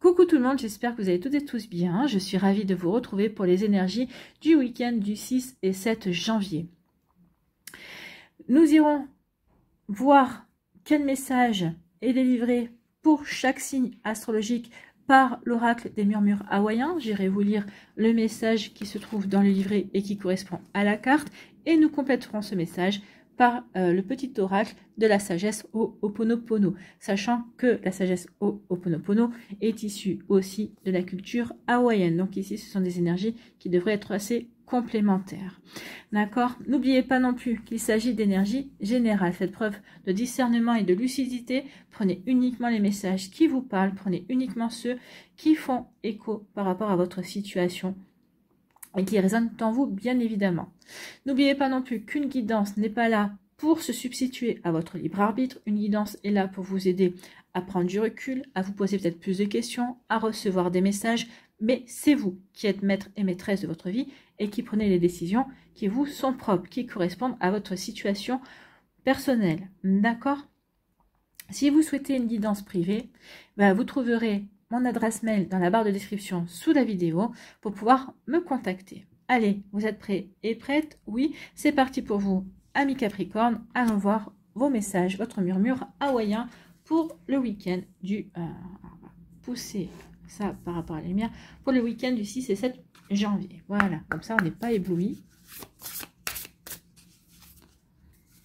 Coucou tout le monde, j'espère que vous allez toutes et tous bien. Je suis ravie de vous retrouver pour les énergies du week-end du 6 et 7 janvier. Nous irons voir quel message est délivré pour chaque signe astrologique par l'oracle des murmures hawaïens. J'irai vous lire le message qui se trouve dans le livret et qui correspond à la carte. Et nous compléterons ce message par le petit oracle de la sagesse Ho'oponopono, sachant que la sagesse Ho'oponopono est issue aussi de la culture hawaïenne. Donc ici, ce sont des énergies qui devraient être assez complémentaires. D'accord? N'oubliez pas non plus qu'il s'agit d'énergie générale. Faites preuve de discernement et de lucidité. Prenez uniquement les messages qui vous parlent. Prenez uniquement ceux qui font écho par rapport à votre situation et qui résonnent en vous, bien évidemment. N'oubliez pas non plus qu'une guidance n'est pas là pour se substituer à votre libre arbitre. Une guidance est là pour vous aider à prendre du recul, à vous poser peut-être plus de questions, à recevoir des messages, mais c'est vous qui êtes maître et maîtresse de votre vie et qui prenez les décisions qui vous sont propres, qui correspondent à votre situation personnelle. D'accord? Si vous souhaitez une guidance privée, vous trouverez mon adresse mail dans la barre de description sous la vidéo pour pouvoir me contacter. Allez, vous êtes prêts et prêtes? Oui, c'est parti pour vous, amis Capricorne. Allons voir vos messages, votre murmure hawaïen pour le week-end du... pousser ça par rapport à la lumière, pour le week-end du 6 et 7 janvier. Voilà, comme ça on n'est pas ébloui.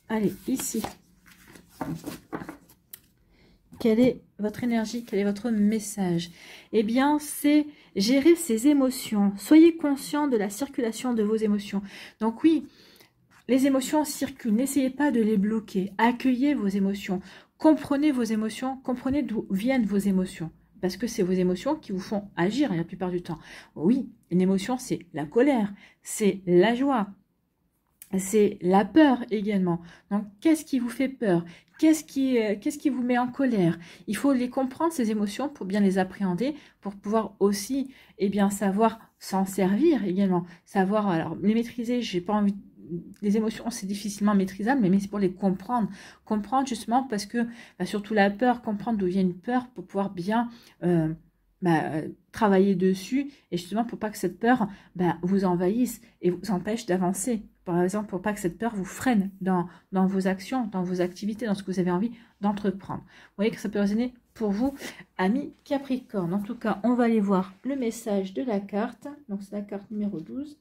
Allez, ici. Quelle est votre énergie? Quel est votre message? Eh bien, c'est gérer ses émotions. Soyez conscient de la circulation de vos émotions. Donc oui, les émotions circulent. N'essayez pas de les bloquer. Accueillez vos émotions. Comprenez vos émotions. Comprenez d'où viennent vos émotions. Parce que c'est vos émotions qui vous font agir la plupart du temps. Oui, une émotion, c'est la colère, c'est la joie, c'est la peur également. Donc, qu'est-ce qui vous fait peur? Qu'est-ce qui vous met en colère? Il faut les comprendre, ces émotions, pour bien les appréhender, pour pouvoir aussi savoir s'en servir également. Savoir, alors, les maîtriser, j'ai pas envie... Les émotions, c'est difficilement maîtrisable, mais c'est pour les comprendre. Comprendre justement parce que, surtout la peur, comprendre d'où vient une peur pour pouvoir bien... travailler dessus et justement pour pas que cette peur vous envahisse et vous empêche d'avancer. Par exemple, pour pas que cette peur vous freine dans vos actions, dans vos activités, dans ce que vous avez envie d'entreprendre. Vous voyez que ça peut résonner pour vous, amis Capricorne. En tout cas, on va aller voir le message de la carte. Donc, c'est la carte numéro 12.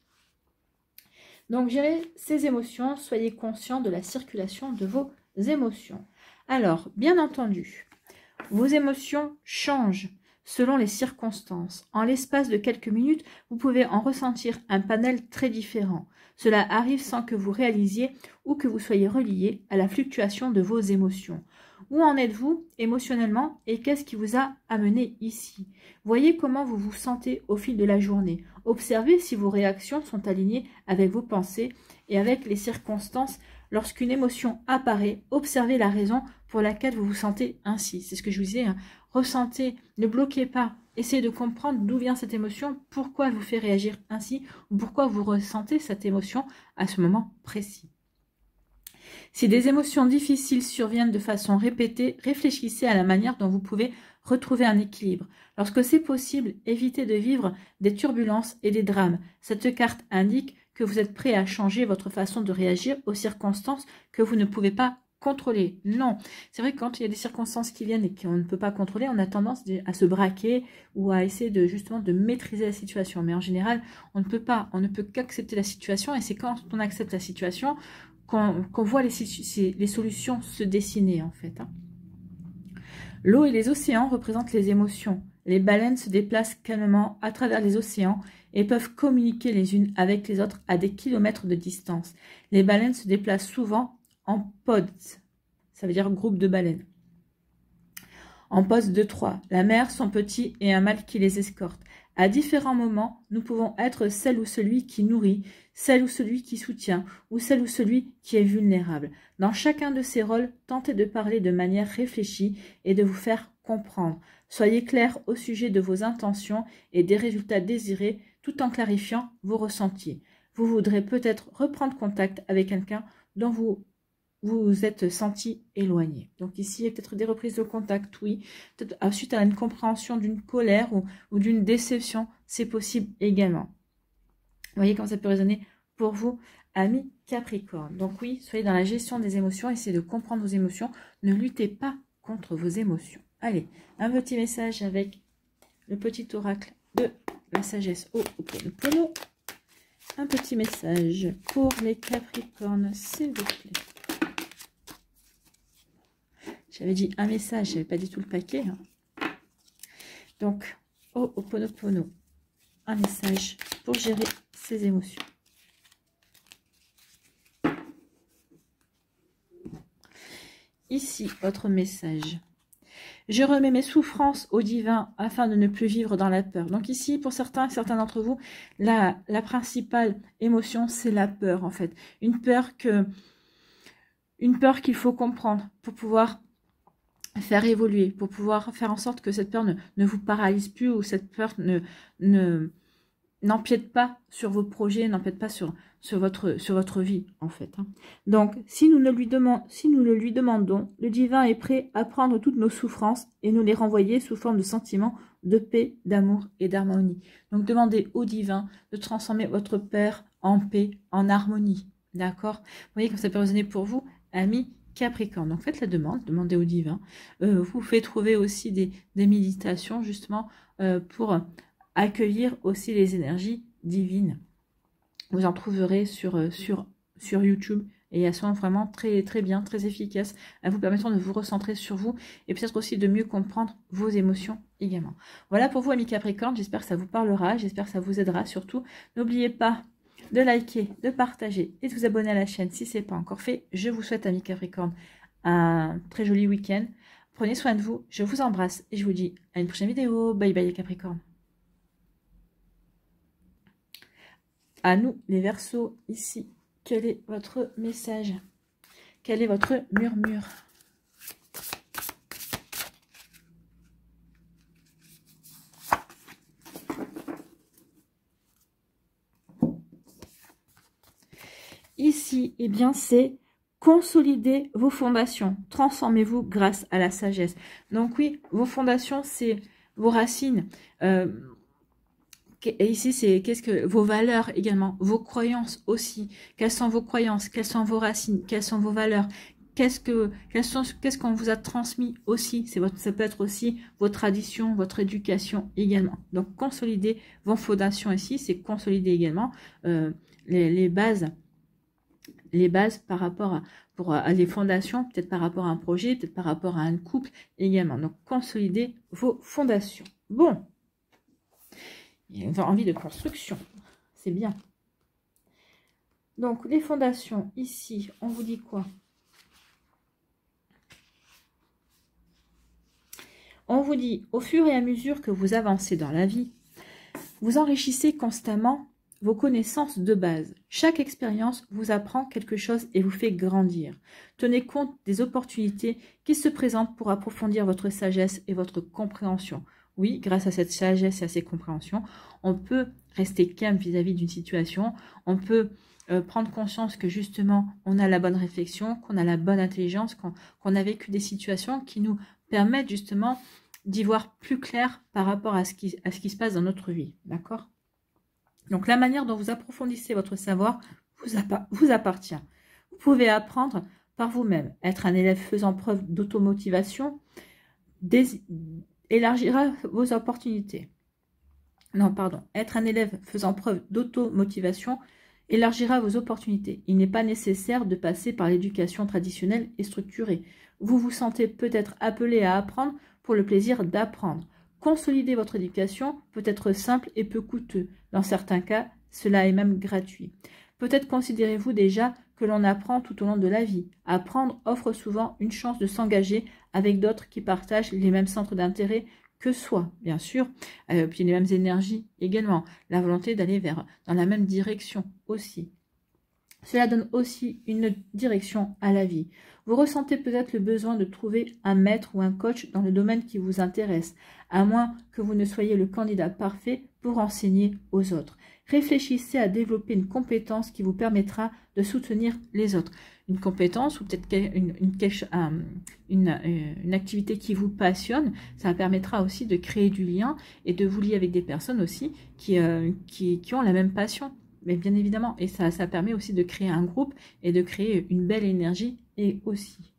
Donc, gérez ces émotions. Soyez conscient de la circulation de vos émotions. Alors, bien entendu, vos émotions changent selon les circonstances. En l'espace de quelques minutes, vous pouvez en ressentir un panel très différent. Cela arrive sans que vous réalisiez ou que vous soyez relié à la fluctuation de vos émotions. Où en êtes-vous émotionnellement et qu'est-ce qui vous a amené ici? Voyez comment vous vous sentez au fil de la journée. Observez si vos réactions sont alignées avec vos pensées et avec les circonstances. Lorsqu'une émotion apparaît, observez la raison pour laquelle vous vous sentez ainsi. C'est ce que je vous disais, hein. Ressentez, ne bloquez pas. Essayez de comprendre d'où vient cette émotion, pourquoi elle vous fait réagir ainsi, ou pourquoi vous ressentez cette émotion à ce moment précis. Si des émotions difficiles surviennent de façon répétée, réfléchissez à la manière dont vous pouvez retrouver un équilibre. Lorsque c'est possible, évitez de vivre des turbulences et des drames. Cette carte indique que vous êtes prêt à changer votre façon de réagir aux circonstances que vous ne pouvez pas contrôler. Non, c'est vrai que quand il y a des circonstances qui viennent et qu'on ne peut pas contrôler, on a tendance à se braquer ou à essayer justement de maîtriser la situation. Mais en général, on ne peut qu'accepter la situation et c'est quand on accepte la situation qu'on voit les solutions se dessiner en fait. L'eau et les océans représentent les émotions. Les baleines se déplacent calmement à travers les océans et peuvent communiquer les unes avec les autres à des kilomètres de distance. Les baleines se déplacent souvent en pods, ça veut dire groupe de baleines. En poste de 3, la mère, son petit et un mâle qui les escorte. À différents moments, nous pouvons être celle ou celui qui nourrit, celle ou celui qui soutient, ou celle ou celui qui est vulnérable. Dans chacun de ces rôles, tentez de parler de manière réfléchie et de vous faire comprendre. Soyez clair au sujet de vos intentions et des résultats désirés, tout en clarifiant vos ressentis. Vous voudrez peut-être reprendre contact avec quelqu'un dont vous vous vous êtes senti éloigné. Donc ici, il y a peut-être des reprises de contact, oui. Peut-être suite à une compréhension d'une colère ou d'une déception, c'est possible également. Vous voyez comment ça peut résonner pour vous, amis Capricorne. Donc oui, soyez dans la gestion des émotions, essayez de comprendre vos émotions. Ne luttez pas contre vos émotions. Allez, un petit message avec le petit oracle de la sagesse au Ho'oponopono. Un petit message pour les Capricornes, s'il vous plaît. J'avais dit un message, je n'avais pas dit tout le paquet. Hein. Donc, Ho'oponopono, un message pour gérer ses émotions. Ici, votre message. Je remets mes souffrances au divin afin de ne plus vivre dans la peur. Donc ici, pour certains d'entre vous, la principale émotion, c'est la peur en fait. Une peur qu'il faut comprendre pour pouvoir faire évoluer, pour pouvoir faire en sorte que cette peur ne vous paralyse plus ou cette peur n'empiète pas sur vos projets, n'empiète pas sur votre vie, en fait. Hein. Donc, si nous le lui demandons, le divin est prêt à prendre toutes nos souffrances et nous les renvoyer sous forme de sentiments de paix, d'amour et d'harmonie. Donc, demandez au divin de transformer votre peur en paix, en harmonie. D'accord? Vous voyez comme ça peut résonner pour vous, amis Capricorne. Donc, faites la demande, demandez au divin. Vous pouvez trouver aussi des méditations, justement, pour accueillir aussi les énergies divines. Vous en trouverez sur YouTube et elles sont vraiment très, très bien, très efficaces. Elles vous permettront de vous recentrer sur vous et peut-être aussi de mieux comprendre vos émotions également. Voilà pour vous, amis Capricorne. J'espère que ça vous parlera, j'espère que ça vous aidera surtout. N'oubliez pas de liker, de partager et de vous abonner à la chaîne si ce n'est pas encore fait. Je vous souhaite, amis Capricorne, un très joli week-end. Prenez soin de vous, je vous embrasse et je vous dis à une prochaine vidéo. Bye bye, les Capricornes. À nous, les Verseaux, ici, quel est votre message? Quel est votre murmure? Ici, eh bien, c'est consolider vos fondations. Transformez-vous grâce à la sagesse. Donc oui, vos fondations, c'est vos racines. Et ici, c'est vos valeurs également, vos croyances aussi. Quelles sont vos croyances? Quelles sont vos racines? Quelles sont vos valeurs? Qu'est-ce qu'on vous a transmis aussi? Ça peut être aussi vos traditions, votre éducation également. Donc, consolider vos fondations ici, c'est consolider également les bases par rapport à des fondations, peut-être par rapport à un projet, peut-être par rapport à un couple également. Donc, consolider vos fondations. Bon. Il a envie de construction, c'est bien. Donc, les fondations, ici, on vous dit quoi? On vous dit, au fur et à mesure que vous avancez dans la vie, vous enrichissez constamment vos connaissances de base. Chaque expérience vous apprend quelque chose et vous fait grandir. Tenez compte des opportunités qui se présentent pour approfondir votre sagesse et votre compréhension. Oui, grâce à cette sagesse et à ces compréhensions, on peut rester calme vis-à-vis d'une situation. On peut prendre conscience que justement, on a la bonne réflexion, qu'on a la bonne intelligence, qu'on a vécu des situations qui nous permettent justement d'y voir plus clair par rapport à ce qui se passe dans notre vie. D'accord? Donc, la manière dont vous approfondissez votre savoir vous appartient. Vous pouvez apprendre par vous-même. Être un élève faisant preuve d'automotivation élargira vos opportunités. Non, pardon. Être un élève faisant preuve d'automotivation élargira vos opportunités. Il n'est pas nécessaire de passer par l'éducation traditionnelle et structurée. Vous vous sentez peut-être appelé à apprendre pour le plaisir d'apprendre. Consolider votre éducation peut être simple et peu coûteux. Dans certains cas, cela est même gratuit. Peut-être considérez-vous déjà que l'on apprend tout au long de la vie. Apprendre offre souvent une chance de s'engager avec d'autres qui partagent les mêmes centres d'intérêt que soi, bien sûr, puis les mêmes énergies également. La volonté d'aller dans la même direction aussi. Cela donne aussi une direction à la vie. Vous ressentez peut-être le besoin de trouver un maître ou un coach dans le domaine qui vous intéresse, à moins que vous ne soyez le candidat parfait pour enseigner aux autres. Réfléchissez à développer une compétence qui vous permettra de soutenir les autres. Une compétence ou peut-être une activité qui vous passionne, ça permettra aussi de créer du lien et de vous lier avec des personnes aussi qui ont la même passion. Mais bien évidemment, et ça permet aussi de créer un groupe et de créer une belle énergie et aussi.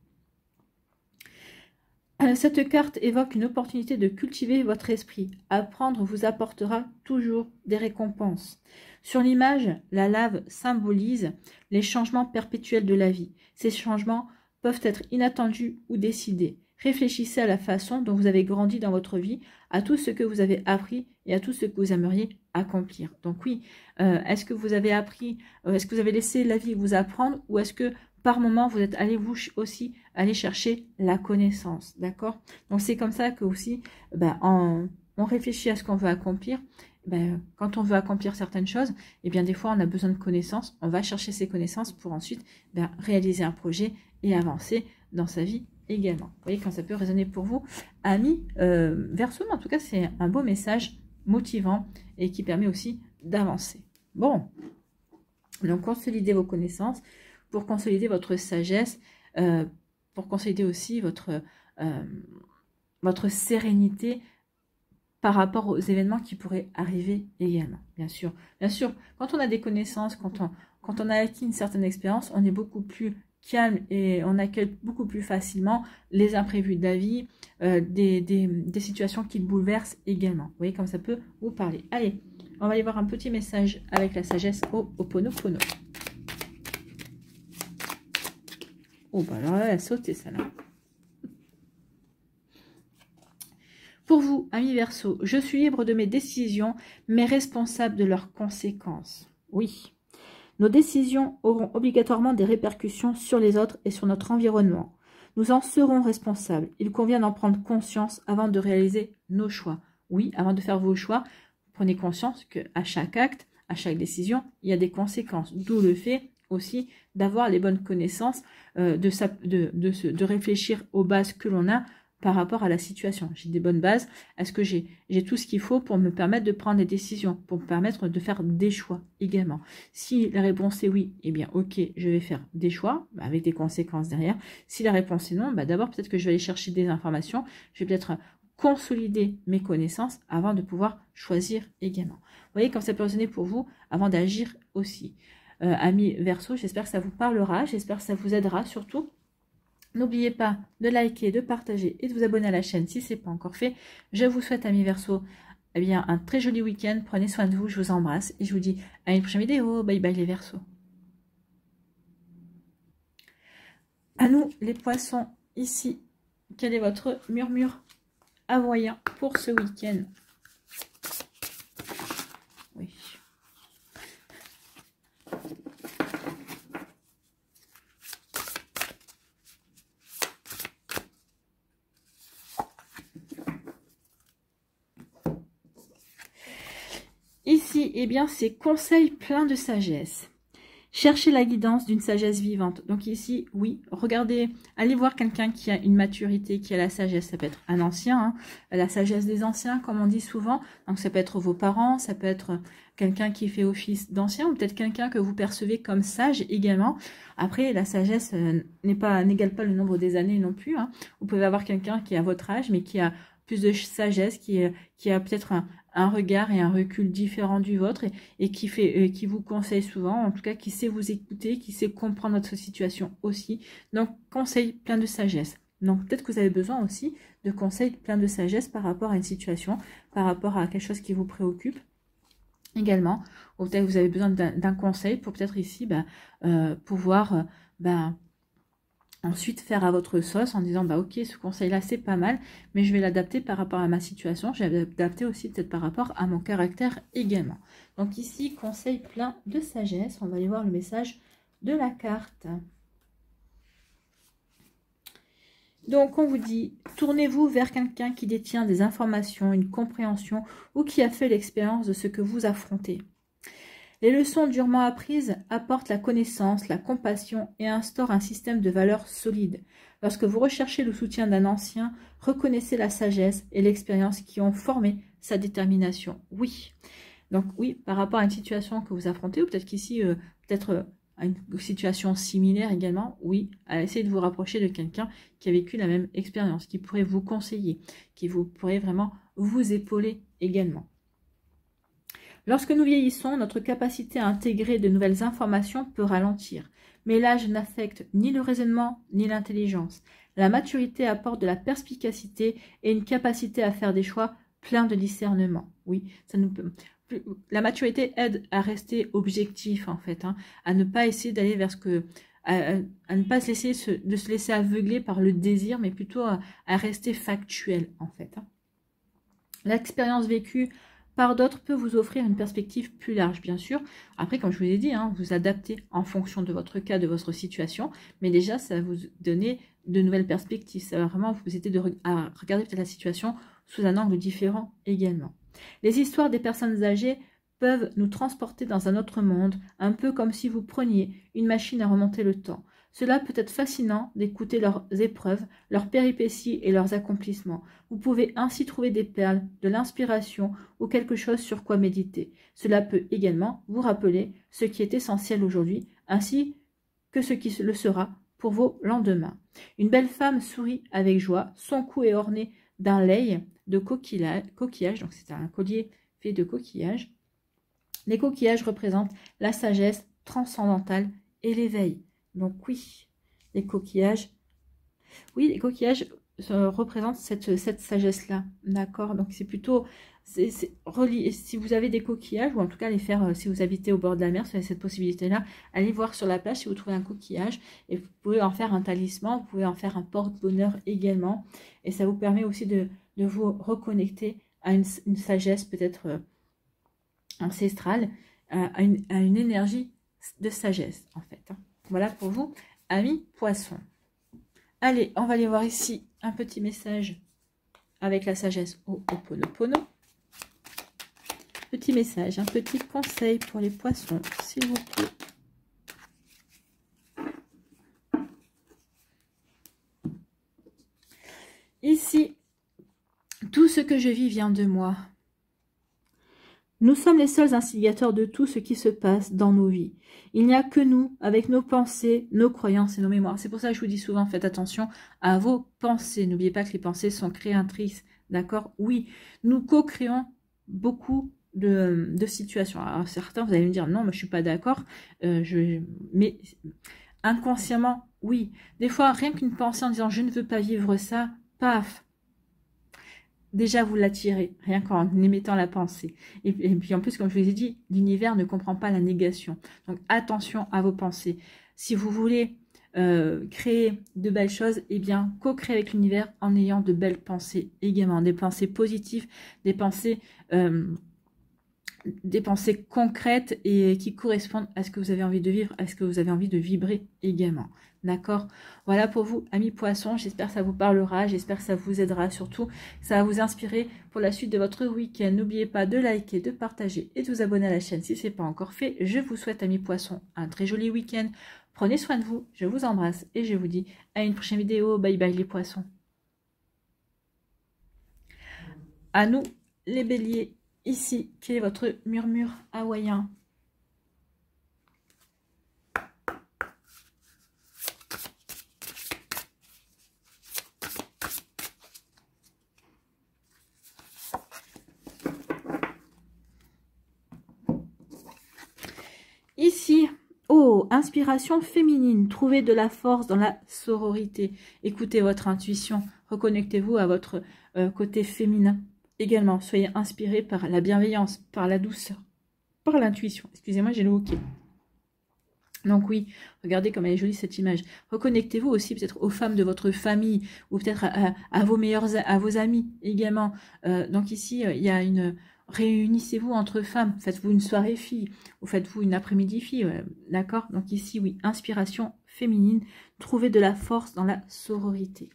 Cette carte évoque une opportunité de cultiver votre esprit. Apprendre vous apportera toujours des récompenses. Sur l'image, la lave symbolise les changements perpétuels de la vie. Ces changements peuvent être inattendus ou décidés. Réfléchissez à la façon dont vous avez grandi dans votre vie, à tout ce que vous avez appris et à tout ce que vous aimeriez accomplir. Donc oui, est-ce que vous avez appris, est-ce que vous avez laissé la vie vous apprendre ou est-ce que par moment vous êtes allé vous aussi aller chercher la connaissance, d'accord? Donc c'est comme ça que aussi, on réfléchit à ce qu'on veut accomplir. Quand on veut accomplir certaines choses, eh bien des fois on a besoin de connaissances, on va chercher ces connaissances pour ensuite réaliser un projet et avancer dans sa vie également. Vous voyez quand ça peut résonner pour vous, amis Verseau, en tout cas c'est un beau message motivant et qui permet aussi d'avancer. Bon, donc consolidez vos connaissances pour consolider votre sagesse, pour consolider aussi votre sérénité par rapport aux événements qui pourraient arriver également. Bien sûr, quand on a des connaissances, quand on a acquis une certaine expérience, on est beaucoup plus calme et on accueille beaucoup plus facilement les imprévus de la vie, des situations qui bouleversent également. Vous voyez comme ça peut vous parler. Allez, on va aller voir un petit message avec la sagesse au Ho'oponopono. Oh, bah alors elle a sauté, ça là. Pour vous, amis Verseau, je suis libre de mes décisions, mais responsable de leurs conséquences. Oui. Nos décisions auront obligatoirement des répercussions sur les autres et sur notre environnement. Nous en serons responsables. Il convient d'en prendre conscience avant de réaliser nos choix. Oui, avant de faire vos choix, prenez conscience qu'à chaque acte, à chaque décision, il y a des conséquences. D'où le fait aussi d'avoir les bonnes connaissances, de réfléchir aux bases que l'on a par rapport à la situation. J'ai des bonnes bases. Est-ce que j'ai tout ce qu'il faut pour me permettre de prendre des décisions, pour me permettre de faire des choix également? Si la réponse est oui, eh bien ok, je vais faire des choix avec des conséquences derrière. Si la réponse est non, d'abord peut-être que je vais aller chercher des informations. Je vais peut-être consolider mes connaissances avant de pouvoir choisir également. Vous voyez comme ça peut résonner pour vous avant d'agir aussi. Amis Verseau, j'espère que ça vous parlera, j'espère que ça vous aidera surtout. N'oubliez pas de liker, de partager et de vous abonner à la chaîne si ce n'est pas encore fait. Je vous souhaite, amis Verseau, eh bien, un très joli week-end. Prenez soin de vous, je vous embrasse et je vous dis à une prochaine vidéo. Bye bye les Verseaux. À nous, les poissons, ici, quel est votre murmure hawaïen pour ce week-end? Oui. Ici, eh bien, c'est conseil plein de sagesse. Cherchez la guidance d'une sagesse vivante. Donc ici, oui, regardez, allez voir quelqu'un qui a une maturité, qui a la sagesse. Ça peut être un ancien, hein, la sagesse des anciens, comme on dit souvent. Donc ça peut être vos parents, ça peut être quelqu'un qui fait office d'ancien, ou peut-être quelqu'un que vous percevez comme sage également. Après, la sagesse n'égale pas le nombre des années non plus. Hein. Vous pouvez avoir quelqu'un qui est à votre âge, mais qui a plus de sagesse, qui a peut-être un regard et un recul différent du vôtre et qui vous conseille souvent, en tout cas qui sait vous écouter, qui sait comprendre votre situation aussi. Donc, conseil plein de sagesse. Donc, peut-être que vous avez besoin aussi de conseils plein de sagesse par rapport à une situation, par rapport à quelque chose qui vous préoccupe également. Ou peut-être que vous avez besoin d'un conseil pour peut-être ici pouvoir ensuite faire à votre sauce en disant ok, ce conseil là c'est pas mal, mais je vais l'adapter par rapport à ma situation, je vais l'adapter aussi peut-être par rapport à mon caractère également. Donc ici, conseil plein de sagesse. On va aller voir le message de la carte. Donc on vous dit, tournez-vous vers quelqu'un qui détient des informations, une compréhension ou qui a fait l'expérience de ce que vous affrontez. Les leçons durement apprises apportent la connaissance, la compassion et instaurent un système de valeurs solide. Lorsque vous recherchez le soutien d'un ancien, reconnaissez la sagesse et l'expérience qui ont formé sa détermination. Oui. Donc oui, par rapport à une situation que vous affrontez, ou peut-être qu'ici, à une situation similaire également, oui, à essayer de vous rapprocher de quelqu'un qui a vécu la même expérience, qui pourrait vous conseiller, qui vous pourrait vraiment vous épauler également. Lorsque nous vieillissons, notre capacité à intégrer de nouvelles informations peut ralentir. Mais l'âge n'affecte ni le raisonnement ni l'intelligence. La maturité apporte de la perspicacité et une capacité à faire des choix pleins de discernement. Oui, la maturité aide à rester objectif en fait, hein, à ne pas essayer d'aller vers ce que... à ne pas de se laisser aveugler par le désir, mais plutôt à rester factuel en fait. Hein. L'expérience vécue par d'autres peut vous offrir une perspective plus large, bien sûr. Après, comme je vous ai dit, hein, vous adaptez en fonction de votre cas, de votre situation, mais déjà, ça va vous donner de nouvelles perspectives. Ça va vraiment vous aider à regarder peut-être la situation sous un angle différent également. Les histoires des personnes âgées peuvent nous transporter dans un autre monde, un peu comme si vous preniez une machine à remonter le temps. Cela peut être fascinant d'écouter leurs épreuves, leurs péripéties et leurs accomplissements. Vous pouvez ainsi trouver des perles, de l'inspiration ou quelque chose sur quoi méditer. Cela peut également vous rappeler ce qui est essentiel aujourd'hui, ainsi que ce qui le sera pour vos lendemains. Une belle femme sourit avec joie, son cou est orné d'un leil de coquillage, donc c'est un collier fait de coquillages. Les coquillages représentent la sagesse transcendantale et l'éveil. Donc oui, les coquillages représentent cette sagesse-là, d'accord? Donc c'est plutôt, relié. Si vous avez des coquillages, ou en tout cas les faire, si vous habitez au bord de la mer, si vous avez cette possibilité-là, allez voir sur la plage si vous trouvez un coquillage, et vous pouvez en faire un talisman, vous pouvez en faire un porte-bonheur également, et ça vous permet aussi de vous reconnecter à une sagesse peut-être ancestrale, à une énergie de sagesse en fait. Hein. Voilà pour vous, amis poissons. Allez, on va aller voir ici un petit message avec la sagesse au Ho'oponopono. Petit message, un petit conseil pour les poissons, s'il vous plaît. Ici, tout ce que je vis vient de moi. Nous sommes les seuls instigateurs de tout ce qui se passe dans nos vies. Il n'y a que nous, avec nos pensées, nos croyances et nos mémoires. C'est pour ça que je vous dis souvent, faites attention à vos pensées. N'oubliez pas que les pensées sont créatrices, d'accord? Oui, nous co-créons beaucoup de situations. Alors certains, vous allez me dire, non, mais je ne suis pas d'accord. Mais inconsciemment, oui. Des fois, rien qu'une pensée en disant, je ne veux pas vivre ça, paf, déjà vous l'attirez, rien qu'en émettant la pensée. Et puis en plus, comme je vous ai dit, l'univers ne comprend pas la négation. Donc attention à vos pensées. Si vous voulez créer de belles choses, eh bien co-créer avec l'univers en ayant de belles pensées également. Des pensées positives, des pensées concrètes et qui correspondent à ce que vous avez envie de vivre, à ce que vous avez envie de vibrer également. D'accord? Voilà pour vous, amis poissons. J'espère que ça vous parlera. J'espère que ça vous aidera. Surtout, ça va vous inspirer pour la suite de votre week-end. N'oubliez pas de liker, de partager et de vous abonner à la chaîne si ce n'est pas encore fait. Je vous souhaite, amis poissons, un très joli week-end. Prenez soin de vous. Je vous embrasse et je vous dis à une prochaine vidéo. Bye bye les poissons. À nous, les béliers. Ici, quel est votre murmure hawaïen? Ici, oh, inspiration féminine, trouvez de la force dans la sororité. Écoutez votre intuition, reconnectez-vous à votre côté féminin. Également, soyez inspirés par la bienveillance, par la douceur, par l'intuition. Excusez-moi, j'ai le hoquet. Donc oui, regardez comme elle est jolie cette image. Reconnectez-vous aussi peut-être aux femmes de votre famille ou peut-être à vos amis également. Donc ici, il y a une... Réunissez-vous entre femmes, faites-vous une soirée fille ou faites-vous une après-midi fille, d'accord? Donc ici, oui, inspiration féminine, trouvez de la force dans la sororité.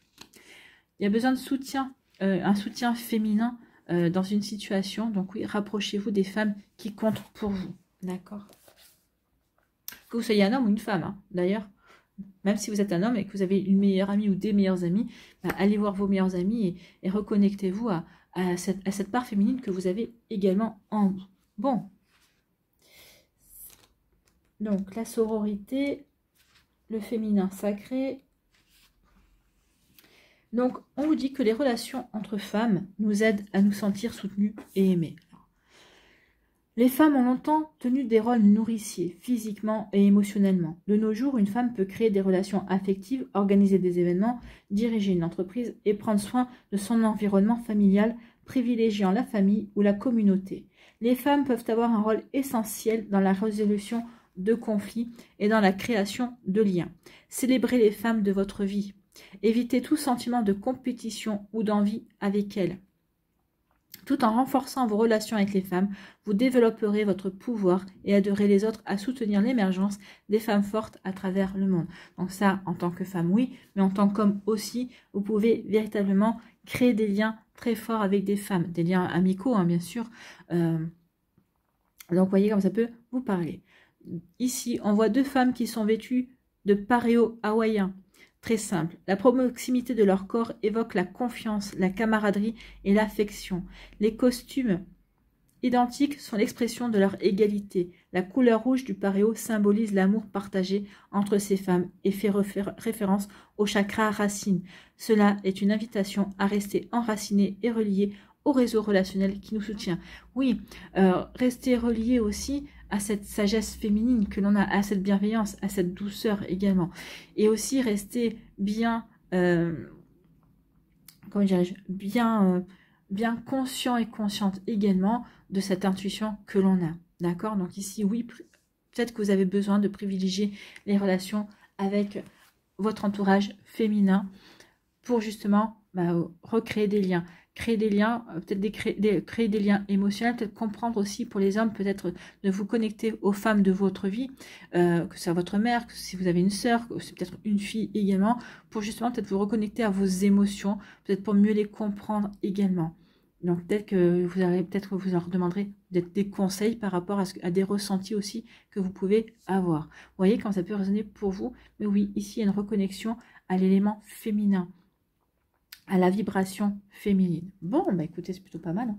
Il y a besoin de soutien, un soutien féminin dans une situation. Donc oui, rapprochez-vous des femmes qui comptent pour vous. D'accord? Que vous soyez un homme ou une femme, hein, d'ailleurs. Même si vous êtes un homme et que vous avez une meilleure amie ou des meilleurs amis, bah, allez voir vos meilleurs amis et reconnectez-vous à cette part féminine que vous avez également en vous. Bon. Donc, la sororité, le féminin sacré. Donc, on vous dit que les relations entre femmes nous aident à nous sentir soutenues et aimées. Les femmes ont longtemps tenu des rôles nourriciers, physiquement et émotionnellement. De nos jours, une femme peut créer des relations affectives, organiser des événements, diriger une entreprise et prendre soin de son environnement familial, privilégiant la famille ou la communauté. Les femmes peuvent avoir un rôle essentiel dans la résolution de conflits et dans la création de liens. Célébrez les femmes de votre vie. Évitez tout sentiment de compétition ou d'envie avec elles. Tout en renforçant vos relations avec les femmes, vous développerez votre pouvoir et aiderez les autres à soutenir l'émergence des femmes fortes à travers le monde. Donc ça, en tant que femme, oui, mais en tant qu'homme aussi, vous pouvez véritablement créer des liens très forts avec des femmes, des liens amicaux, hein, bien sûr. Donc, vous voyez comme ça peut vous parler. Ici, on voit deux femmes qui sont vêtues de paréo hawaïen. Très simple. La proximité de leur corps évoque la confiance, la camaraderie et l'affection. Les costumes identiques sont l'expression de leur égalité. La couleur rouge du paréo symbolise l'amour partagé entre ces femmes et fait référence au chakra racine. Cela est une invitation à rester enraciné et relié au réseau relationnel qui nous soutient. Oui, rester relié aussi à cette sagesse féminine que l'on a, à cette bienveillance, à cette douceur également. Et aussi rester bien, comment dirais-je, bien conscient et consciente également de cette intuition que l'on a. D'accord? Donc ici, oui, peut-être que vous avez besoin de privilégier les relations avec votre entourage féminin pour justement recréer des liens. Créer des liens, peut-être créer des liens émotionnels, peut-être comprendre aussi pour les hommes, peut-être de vous connecter aux femmes de votre vie, que c'est votre mère, que si vous avez une sœur, que c'est peut-être une fille également, pour justement peut-être vous reconnecter à vos émotions, peut-être pour mieux les comprendre également. Donc peut-être que vous leur demanderez des conseils par rapport à des ressentis aussi que vous pouvez avoir. Vous voyez quand ça peut résonner pour vous, mais oui, ici il y a une reconnexion à l'élément féminin, à la vibration féminine. Bon, bah écoutez, c'est plutôt pas mal. Hein.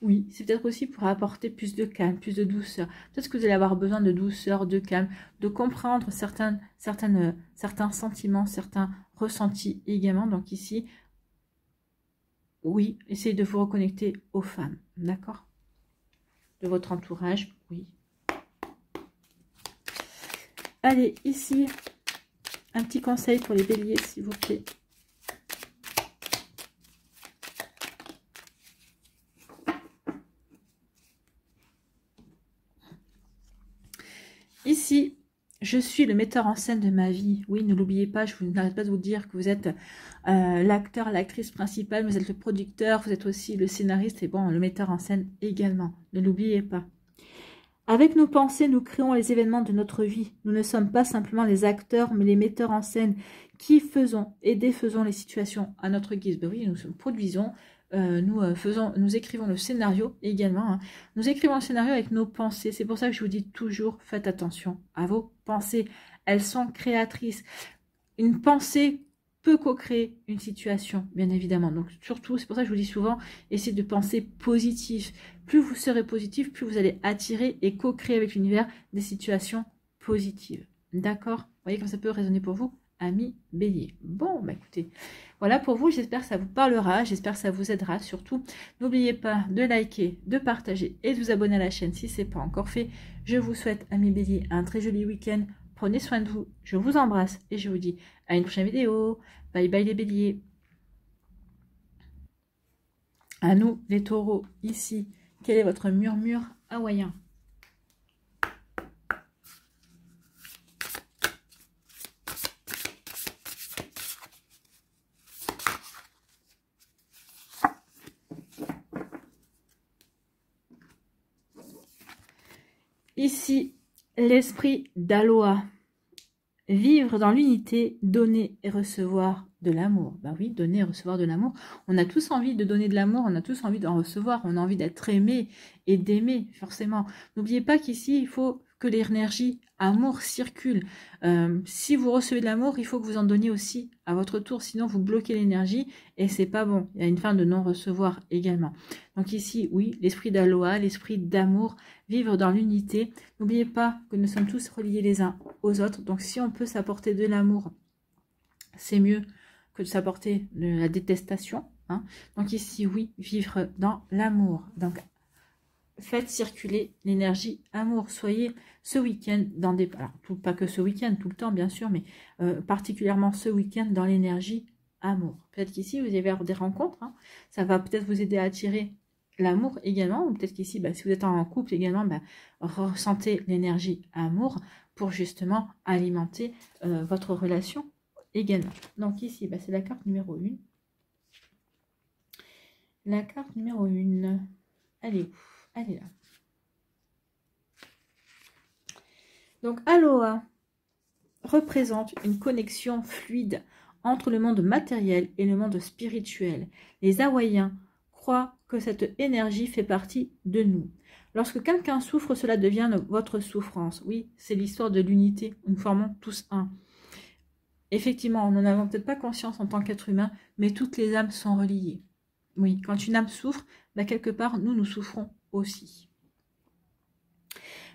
Oui, c'est peut-être aussi pour apporter plus de calme, plus de douceur. Peut-être que vous allez avoir besoin de douceur, de calme, de comprendre certains sentiments, certains ressentis également. Donc ici, oui, essayez de vous reconnecter aux femmes, d'accord? De votre entourage, oui. Allez, ici, un petit conseil pour les béliers, s'il vous plaît. Ici, je suis le metteur en scène de ma vie. Oui, ne l'oubliez pas, je n'arrête pas de vous dire que vous êtes l'acteur, l'actrice principale, vous êtes le producteur, vous êtes aussi le scénariste et bon, le metteur en scène également. Ne l'oubliez pas. Avec nos pensées, nous créons les événements de notre vie. Nous ne sommes pas simplement les acteurs, mais les metteurs en scène qui faisons et défaisons les situations à notre guise. Ben oui, nous produisons, nous écrivons le scénario également. Hein. Nous écrivons le scénario avec nos pensées. C'est pour ça que je vous dis toujours, faites attention à vos pensées. Elles sont créatrices. Une pensée peut co-créer une situation, bien évidemment. Donc surtout, c'est pour ça que je vous dis souvent, essayez de penser positif. Plus vous serez positif, plus vous allez attirer et co-créer avec l'univers des situations positives. D'accord? Vous voyez comme ça peut résonner pour vous, amis bélier. Bon, bah écoutez, voilà pour vous. J'espère que ça vous parlera. J'espère que ça vous aidera. Surtout, n'oubliez pas de liker, de partager et de vous abonner à la chaîne si ce n'est pas encore fait. Je vous souhaite, amis bélier, un très joli week-end. Prenez soin de vous. Je vous embrasse et je vous dis à une prochaine vidéo. Bye bye les béliers. À nous les taureaux, ici. Quel est votre murmure hawaïen? Ici, l'esprit d'Aloha. Vivre dans l'unité, donner et recevoir de l'amour. Ben oui, donner et recevoir de l'amour. On a tous envie de donner de l'amour, on a tous envie d'en recevoir, on a envie d'être aimé et d'aimer, forcément. N'oubliez pas qu'ici, il faut que l'énergie amour circule. Si vous recevez de l'amour, il faut que vous en donniez aussi à votre tour, sinon vous bloquez l'énergie et c'est pas bon. Il y a une fin de non-recevoir également. Donc ici, oui, l'esprit d'aloha, l'esprit d'amour, vivre dans l'unité. N'oubliez pas que nous sommes tous reliés les uns aux autres. Donc si on peut s'apporter de l'amour, c'est mieux que de s'apporter de la détestation. Hein. Donc ici, oui, vivre dans l'amour. Donc faites circuler l'énergie amour. Soyez ce week-end dans des... Alors, pas que ce week-end, tout le temps bien sûr, mais particulièrement ce week-end dans l'énergie amour. Peut-être qu'ici, vous allez avoir des rencontres. Hein. Ça va peut-être vous aider à attirer l'amour également. Ou peut-être qu'ici, si vous êtes en couple également, ressentez l'énergie amour pour justement alimenter votre relation également. Donc ici, c'est la carte numéro 1. La carte numéro 1. Elle est où? Elle est là. Donc, Aloha représente une connexion fluide entre le monde matériel et le monde spirituel. Les Hawaïens croient que cette énergie fait partie de nous. Lorsque quelqu'un souffre, cela devient votre souffrance. Oui, c'est l'histoire de l'unité. Nous formons tous un. Effectivement, nous n'avons peut-être pas conscience en tant qu'être humain, mais toutes les âmes sont reliées. Oui, quand une âme souffre, quelque part, nous souffrons aussi.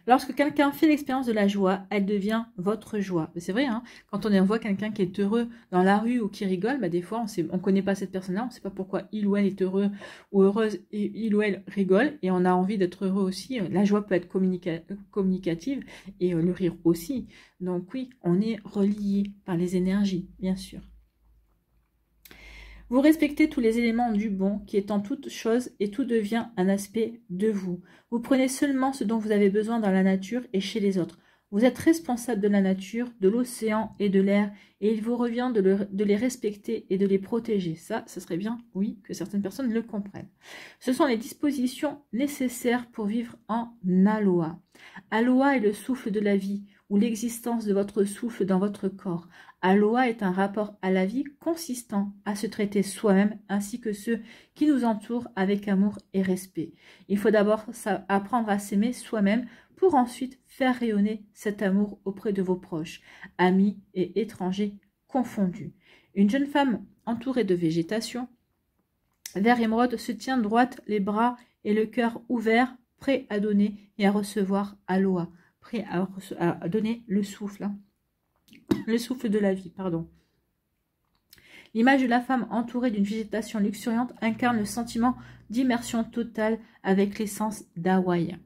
Lorsque quelqu'un fait l'expérience de la joie, elle devient votre joie. C'est vrai, hein, quand on voit quelqu'un qui est heureux dans la rue ou qui rigole, des fois, on ne connaît pas cette personne-là, on ne sait pas pourquoi il ou elle est heureux ou heureuse et il ou elle rigole et on a envie d'être heureux aussi. La joie peut être communicative et le rire aussi. Donc oui, on est relié par les énergies, bien sûr. Vous respectez tous les éléments du bon qui est en toute chose et tout devient un aspect de vous. Vous prenez seulement ce dont vous avez besoin dans la nature et chez les autres. Vous êtes responsable de la nature, de l'océan et de l'air et il vous revient de les respecter et de les protéger. Ça, ce serait bien, oui, que certaines personnes le comprennent. Ce sont les dispositions nécessaires pour vivre en aloha. Aloha est le souffle de la vie ou l'existence de votre souffle dans votre corps. Aloha est un rapport à la vie consistant à se traiter soi-même ainsi que ceux qui nous entourent avec amour et respect. Il faut d'abord apprendre à s'aimer soi-même pour ensuite faire rayonner cet amour auprès de vos proches, amis et étrangers confondus. Une jeune femme entourée de végétation, vert émeraude, se tient droite, les bras et le cœur ouverts, prêt à donner et à recevoir Aloha, prêt à donner le souffle. Le souffle de la vie, pardon. L'image de la femme entourée d'une végétation luxuriante incarne le sentiment d'immersion totale avec l'essence d'Hawaï.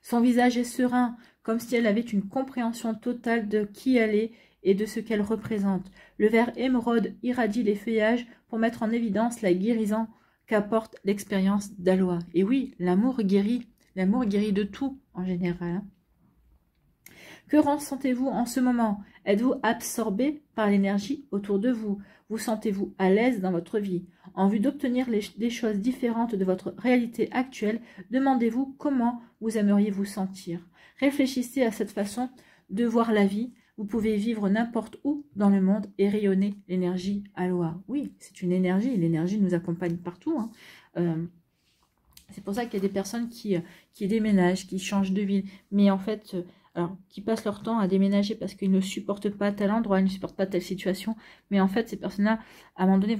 Son visage est serein, comme si elle avait une compréhension totale de qui elle est et de ce qu'elle représente. Le vert émeraude irradie les feuillages pour mettre en évidence la guérison qu'apporte l'expérience d'Aloha. Et oui, l'amour guérit de tout en général. Hein. Que ressentez-vous en ce moment? Êtes-vous absorbé par l'énergie autour de vous? Vous sentez-vous à l'aise dans votre vie? En vue d'obtenir des choses différentes de votre réalité actuelle, demandez-vous comment vous aimeriez vous sentir. Réfléchissez à cette façon de voir la vie. Vous pouvez vivre n'importe où dans le monde et rayonner l'énergie Aloha. Oui, c'est une énergie. L'énergie nous accompagne partout. Hein. C'est pour ça qu'il y a des personnes qui déménagent, qui changent de ville. Mais en fait... alors, qui passent leur temps à déménager parce qu'ils ne supportent pas tel endroit, ils ne supportent pas telle situation. Mais en fait, ces personnes-là, à un moment donné,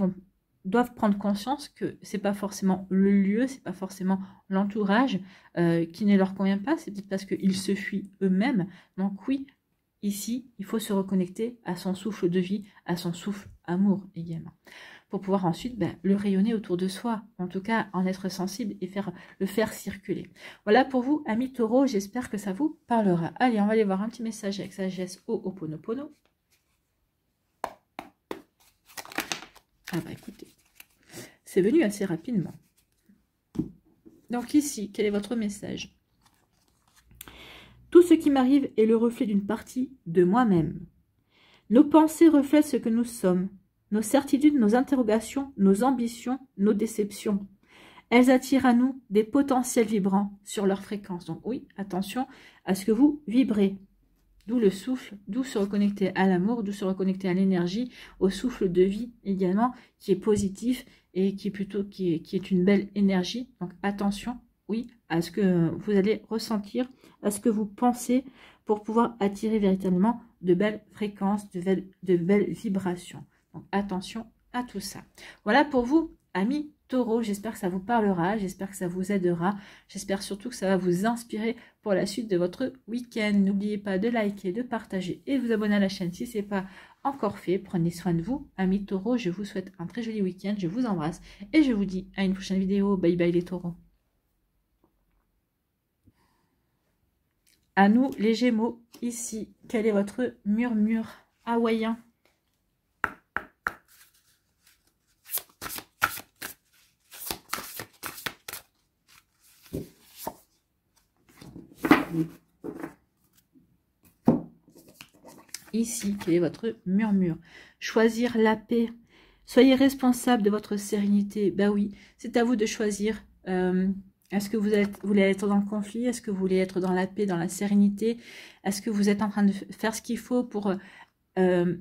doivent prendre conscience que c'est pas forcément le lieu, c'est pas forcément l'entourage qui ne leur convient pas. C'est peut-être parce qu'ils se fuient eux-mêmes. Donc oui, ici, il faut se reconnecter à son souffle de vie, à son souffle amour également, pour pouvoir ensuite le rayonner autour de soi, en tout cas en être sensible et le faire circuler. Voilà pour vous, amis taureaux, j'espère que ça vous parlera. Allez, on va aller voir un petit message avec sagesse au Ho'oponopono. Ah écoutez, c'est venu assez rapidement. Donc ici, quel est votre message? Tout ce qui m'arrive est le reflet d'une partie de moi-même. Nos pensées reflètent ce que nous sommes. Nos certitudes, nos interrogations, nos ambitions, nos déceptions. Elles attirent à nous des potentiels vibrants sur leur fréquence. Donc oui, attention à ce que vous vibrez. D'où le souffle, d'où se reconnecter à l'amour, d'où se reconnecter à l'énergie, au souffle de vie également, qui est positif et qui est une belle énergie. Donc attention oui, à ce que vous allez ressentir, à ce que vous pensez pour pouvoir attirer véritablement de belles fréquences, de belles vibrations. Donc attention à tout ça. Voilà pour vous, amis Taureau. J'espère que ça vous parlera, j'espère que ça vous aidera. J'espère surtout que ça va vous inspirer pour la suite de votre week-end. N'oubliez pas de liker, de partager et de vous abonner à la chaîne si ce n'est pas encore fait. Prenez soin de vous, amis Taureau. Je vous souhaite un très joli week-end. Je vous embrasse et je vous dis à une prochaine vidéo. Bye bye les Taureaux. À nous les Gémeaux, ici, quel est votre murmure hawaïen? Ici, quel est votre murmure? Choisir la paix. Soyez responsable de votre sérénité. Ben oui, c'est à vous de choisir. Est-ce que vous voulez être dans le conflit? Est-ce que vous voulez être dans la paix, dans la sérénité? Est-ce que vous êtes en train de faire ce qu'il faut pour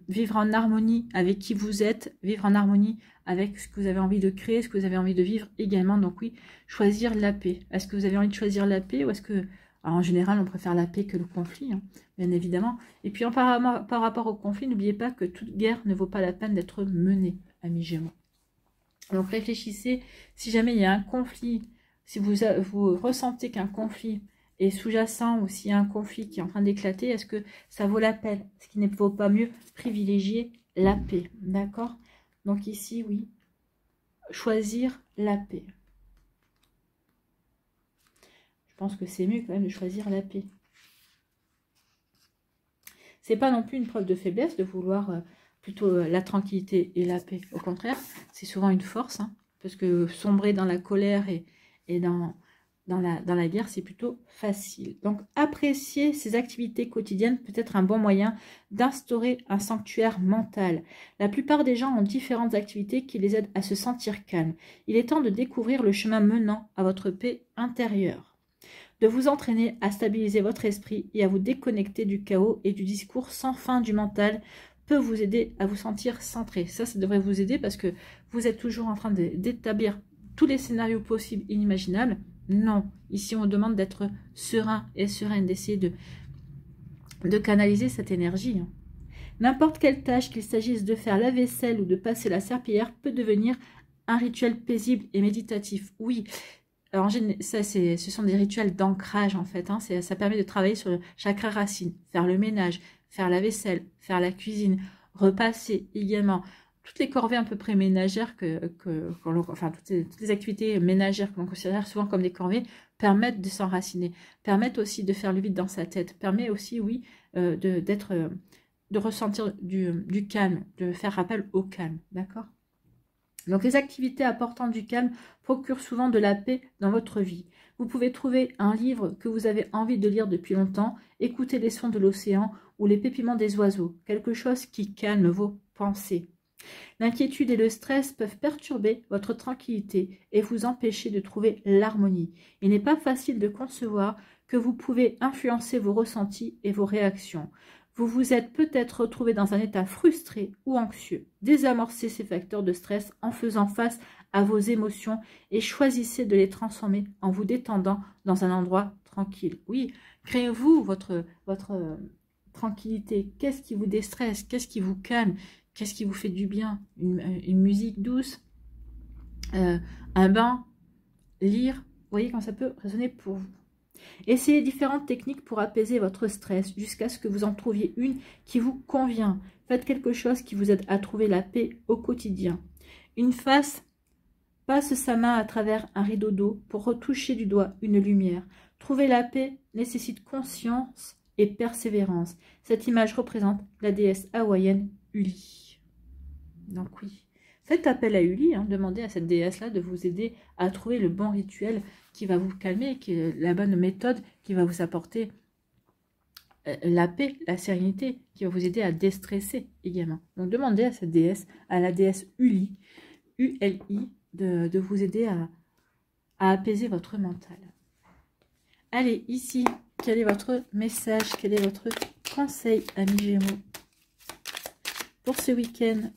vivre en harmonie avec qui vous êtes, vivre en harmonie avec ce que vous avez envie de créer, ce que vous avez envie de vivre également? Donc oui, choisir la paix. Est-ce que vous avez envie de choisir la paix ou est-ce que... Alors, en général, on préfère la paix que le conflit, hein, bien évidemment. Et puis, par rapport au conflit, n'oubliez pas que toute guerre ne vaut pas la peine d'être menée, amis Gémeaux. Donc, réfléchissez, si jamais il y a un conflit, si vous ressentez qu'un conflit est sous-jacent ou s'il y a un conflit qui est en train d'éclater, est-ce que ça vaut la peine? Est-ce qu'il ne vaut pas mieux privilégier la paix? D'accord? Donc ici, oui, choisir la paix. Je pense que c'est mieux quand même de choisir la paix. C'est pas non plus une preuve de faiblesse de vouloir plutôt la tranquillité et la paix. Au contraire, c'est souvent une force, hein, parce que sombrer dans la colère et dans la guerre, c'est plutôt facile. Donc, apprécier ces activités quotidiennes peut être un bon moyen d'instaurer un sanctuaire mental. La plupart des gens ont différentes activités qui les aident à se sentir calmes. Il est temps de découvrir le chemin menant à votre paix intérieure. De vous entraîner à stabiliser votre esprit et à vous déconnecter du chaos et du discours sans fin du mental peut vous aider à vous sentir centré. Ça devrait vous aider parce que vous êtes toujours en train d'établir tous les scénarios possibles et inimaginables. Non, ici on demande d'être serein et sereine, d'essayer de canaliser cette énergie. N'importe quelle tâche, qu'il s'agisse de faire la vaisselle ou de passer la serpillière, peut devenir un rituel paisible et méditatif. Oui, alors, ça, ce sont des rituels d'ancrage, en fait. Hein. Ça permet de travailler sur le chakra racine, faire le ménage, faire la vaisselle, faire la cuisine, repasser également. Toutes les corvées à peu près ménagères, enfin, toutes les activités ménagères que l'on considère souvent comme des corvées, permettent de s'enraciner, permettent aussi de faire le vide dans sa tête, permet aussi, oui, de ressentir du calme, de faire appel au calme, d'accord ? Donc, les activités apportant du calme procurent souvent de la paix dans votre vie. Vous pouvez trouver un livre que vous avez envie de lire depuis longtemps, écouter les sons de l'océan ou les pépiments des oiseaux, quelque chose qui calme vos pensées. L'inquiétude et le stress peuvent perturber votre tranquillité et vous empêcher de trouver l'harmonie. Il n'est pas facile de concevoir que vous pouvez influencer vos ressentis et vos réactions. Vous vous êtes peut-être retrouvé dans un état frustré ou anxieux. Désamorcez ces facteurs de stress en faisant face à vos émotions et choisissez de les transformer en vous détendant dans un endroit tranquille. Oui, créez-vous votre tranquillité. Qu'est-ce qui vous déstresse? Qu'est-ce qui vous calme? Qu'est-ce qui vous fait du bien? Une musique douce, un bain, lire. Vous voyez quand ça peut résonner pour vous. Essayez différentes techniques pour apaiser votre stress jusqu'à ce que vous en trouviez une qui vous convient. Faites quelque chose qui vous aide à trouver la paix au quotidien. Une face passe sa main à travers un rideau d'eau pour retoucher du doigt une lumière. Trouver la paix nécessite conscience et persévérance. Cette image représente la déesse hawaïenne Uli. Donc oui, faites appel à Uli, hein, demandez à cette déesse-là de vous aider à trouver le bon rituel qui va vous calmer, qui est la bonne méthode qui va vous apporter la paix, la sérénité, qui va vous aider à déstresser également. Donc demandez à cette déesse, à la déesse Uli, U-L-I, de vous aider à apaiser votre mental. Allez, ici, quel est votre message, quel est votre conseil, amis Gémeaux, pour ce week-end?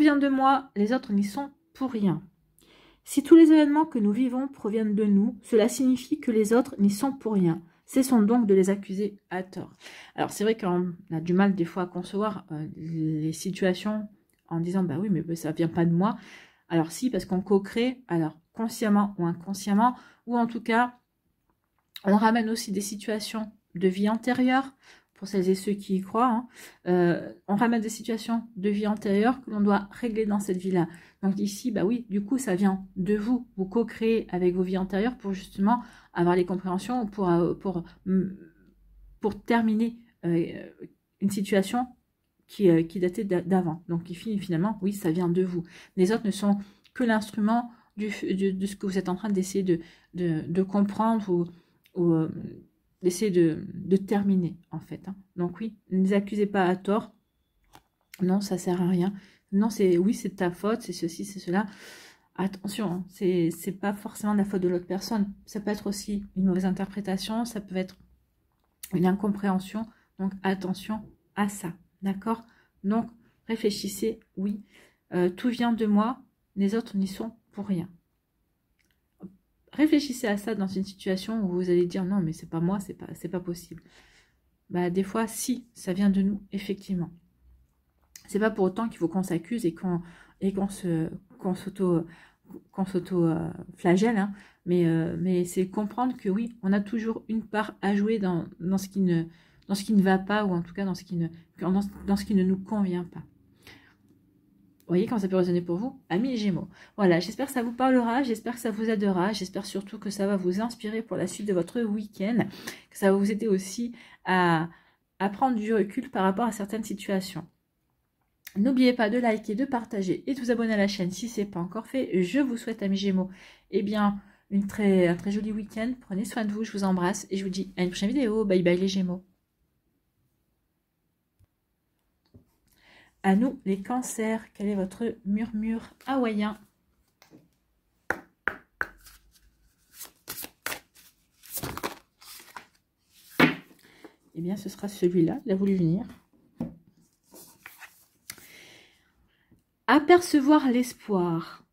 vient de moi, les autres n'y sont pour rien. Si tous les événements que nous vivons proviennent de nous, cela signifie que les autres n'y sont pour rien. Cessons donc de les accuser à tort. Alors c'est vrai qu'on a du mal des fois à concevoir les situations en disant bah oui mais ça vient pas de moi. Alors si, parce qu'on co-crée, alors consciemment ou inconsciemment, ou en tout cas on ramène aussi des situations de vie antérieure, pour celles et ceux qui y croient, hein. On ramène des situations de vie antérieure que l'on doit régler dans cette vie-là. Donc ici, bah oui, du coup, ça vient de vous. Vous co-créez avec vos vies antérieures pour justement avoir les compréhensions, pour terminer une situation qui datait d'avant. Donc finalement, oui, ça vient de vous. Les autres ne sont que l'instrument de ce que vous êtes en train d'essayer de comprendre ou d'essayer de terminer, en fait. Hein. Donc oui, ne les accusez pas à tort. Non, ça sert à rien. Non, oui, c'est ta faute, c'est ceci, c'est cela. Attention, hein, c'est pas forcément la faute de l'autre personne. Ça peut être aussi une mauvaise interprétation, ça peut être une incompréhension. Donc attention à ça, d'accord? Donc réfléchissez, oui, tout vient de moi, les autres n'y sont pour rien. Réfléchissez à ça dans une situation où vous allez dire non mais c'est pas moi, c'est pas possible. Bah des fois si, ça vient de nous, effectivement. C'est pas pour autant qu'il faut qu'on s'accuse et qu'on s'auto flagelle, hein, mais c'est comprendre que oui, on a toujours une part à jouer dans ce qui ne va pas, ou en tout cas dans ce qui ne nous convient pas. Vous voyez comment ça peut résonner pour vous, amis Gémeaux. Voilà, j'espère que ça vous parlera, j'espère que ça vous aidera, j'espère surtout que ça va vous inspirer pour la suite de votre week-end, que ça va vous aider aussi à prendre du recul par rapport à certaines situations. N'oubliez pas de liker, de partager et de vous abonner à la chaîne si ce n'est pas encore fait. Je vous souhaite, amis Gémeaux, eh bien, un très joli week-end. Prenez soin de vous, je vous embrasse et je vous dis à une prochaine vidéo. Bye bye les Gémeaux. À nous, les cancers, quel est votre murmure hawaïen? Eh bien, ce sera celui-là, il a voulu venir. Apercevoir l'espoir.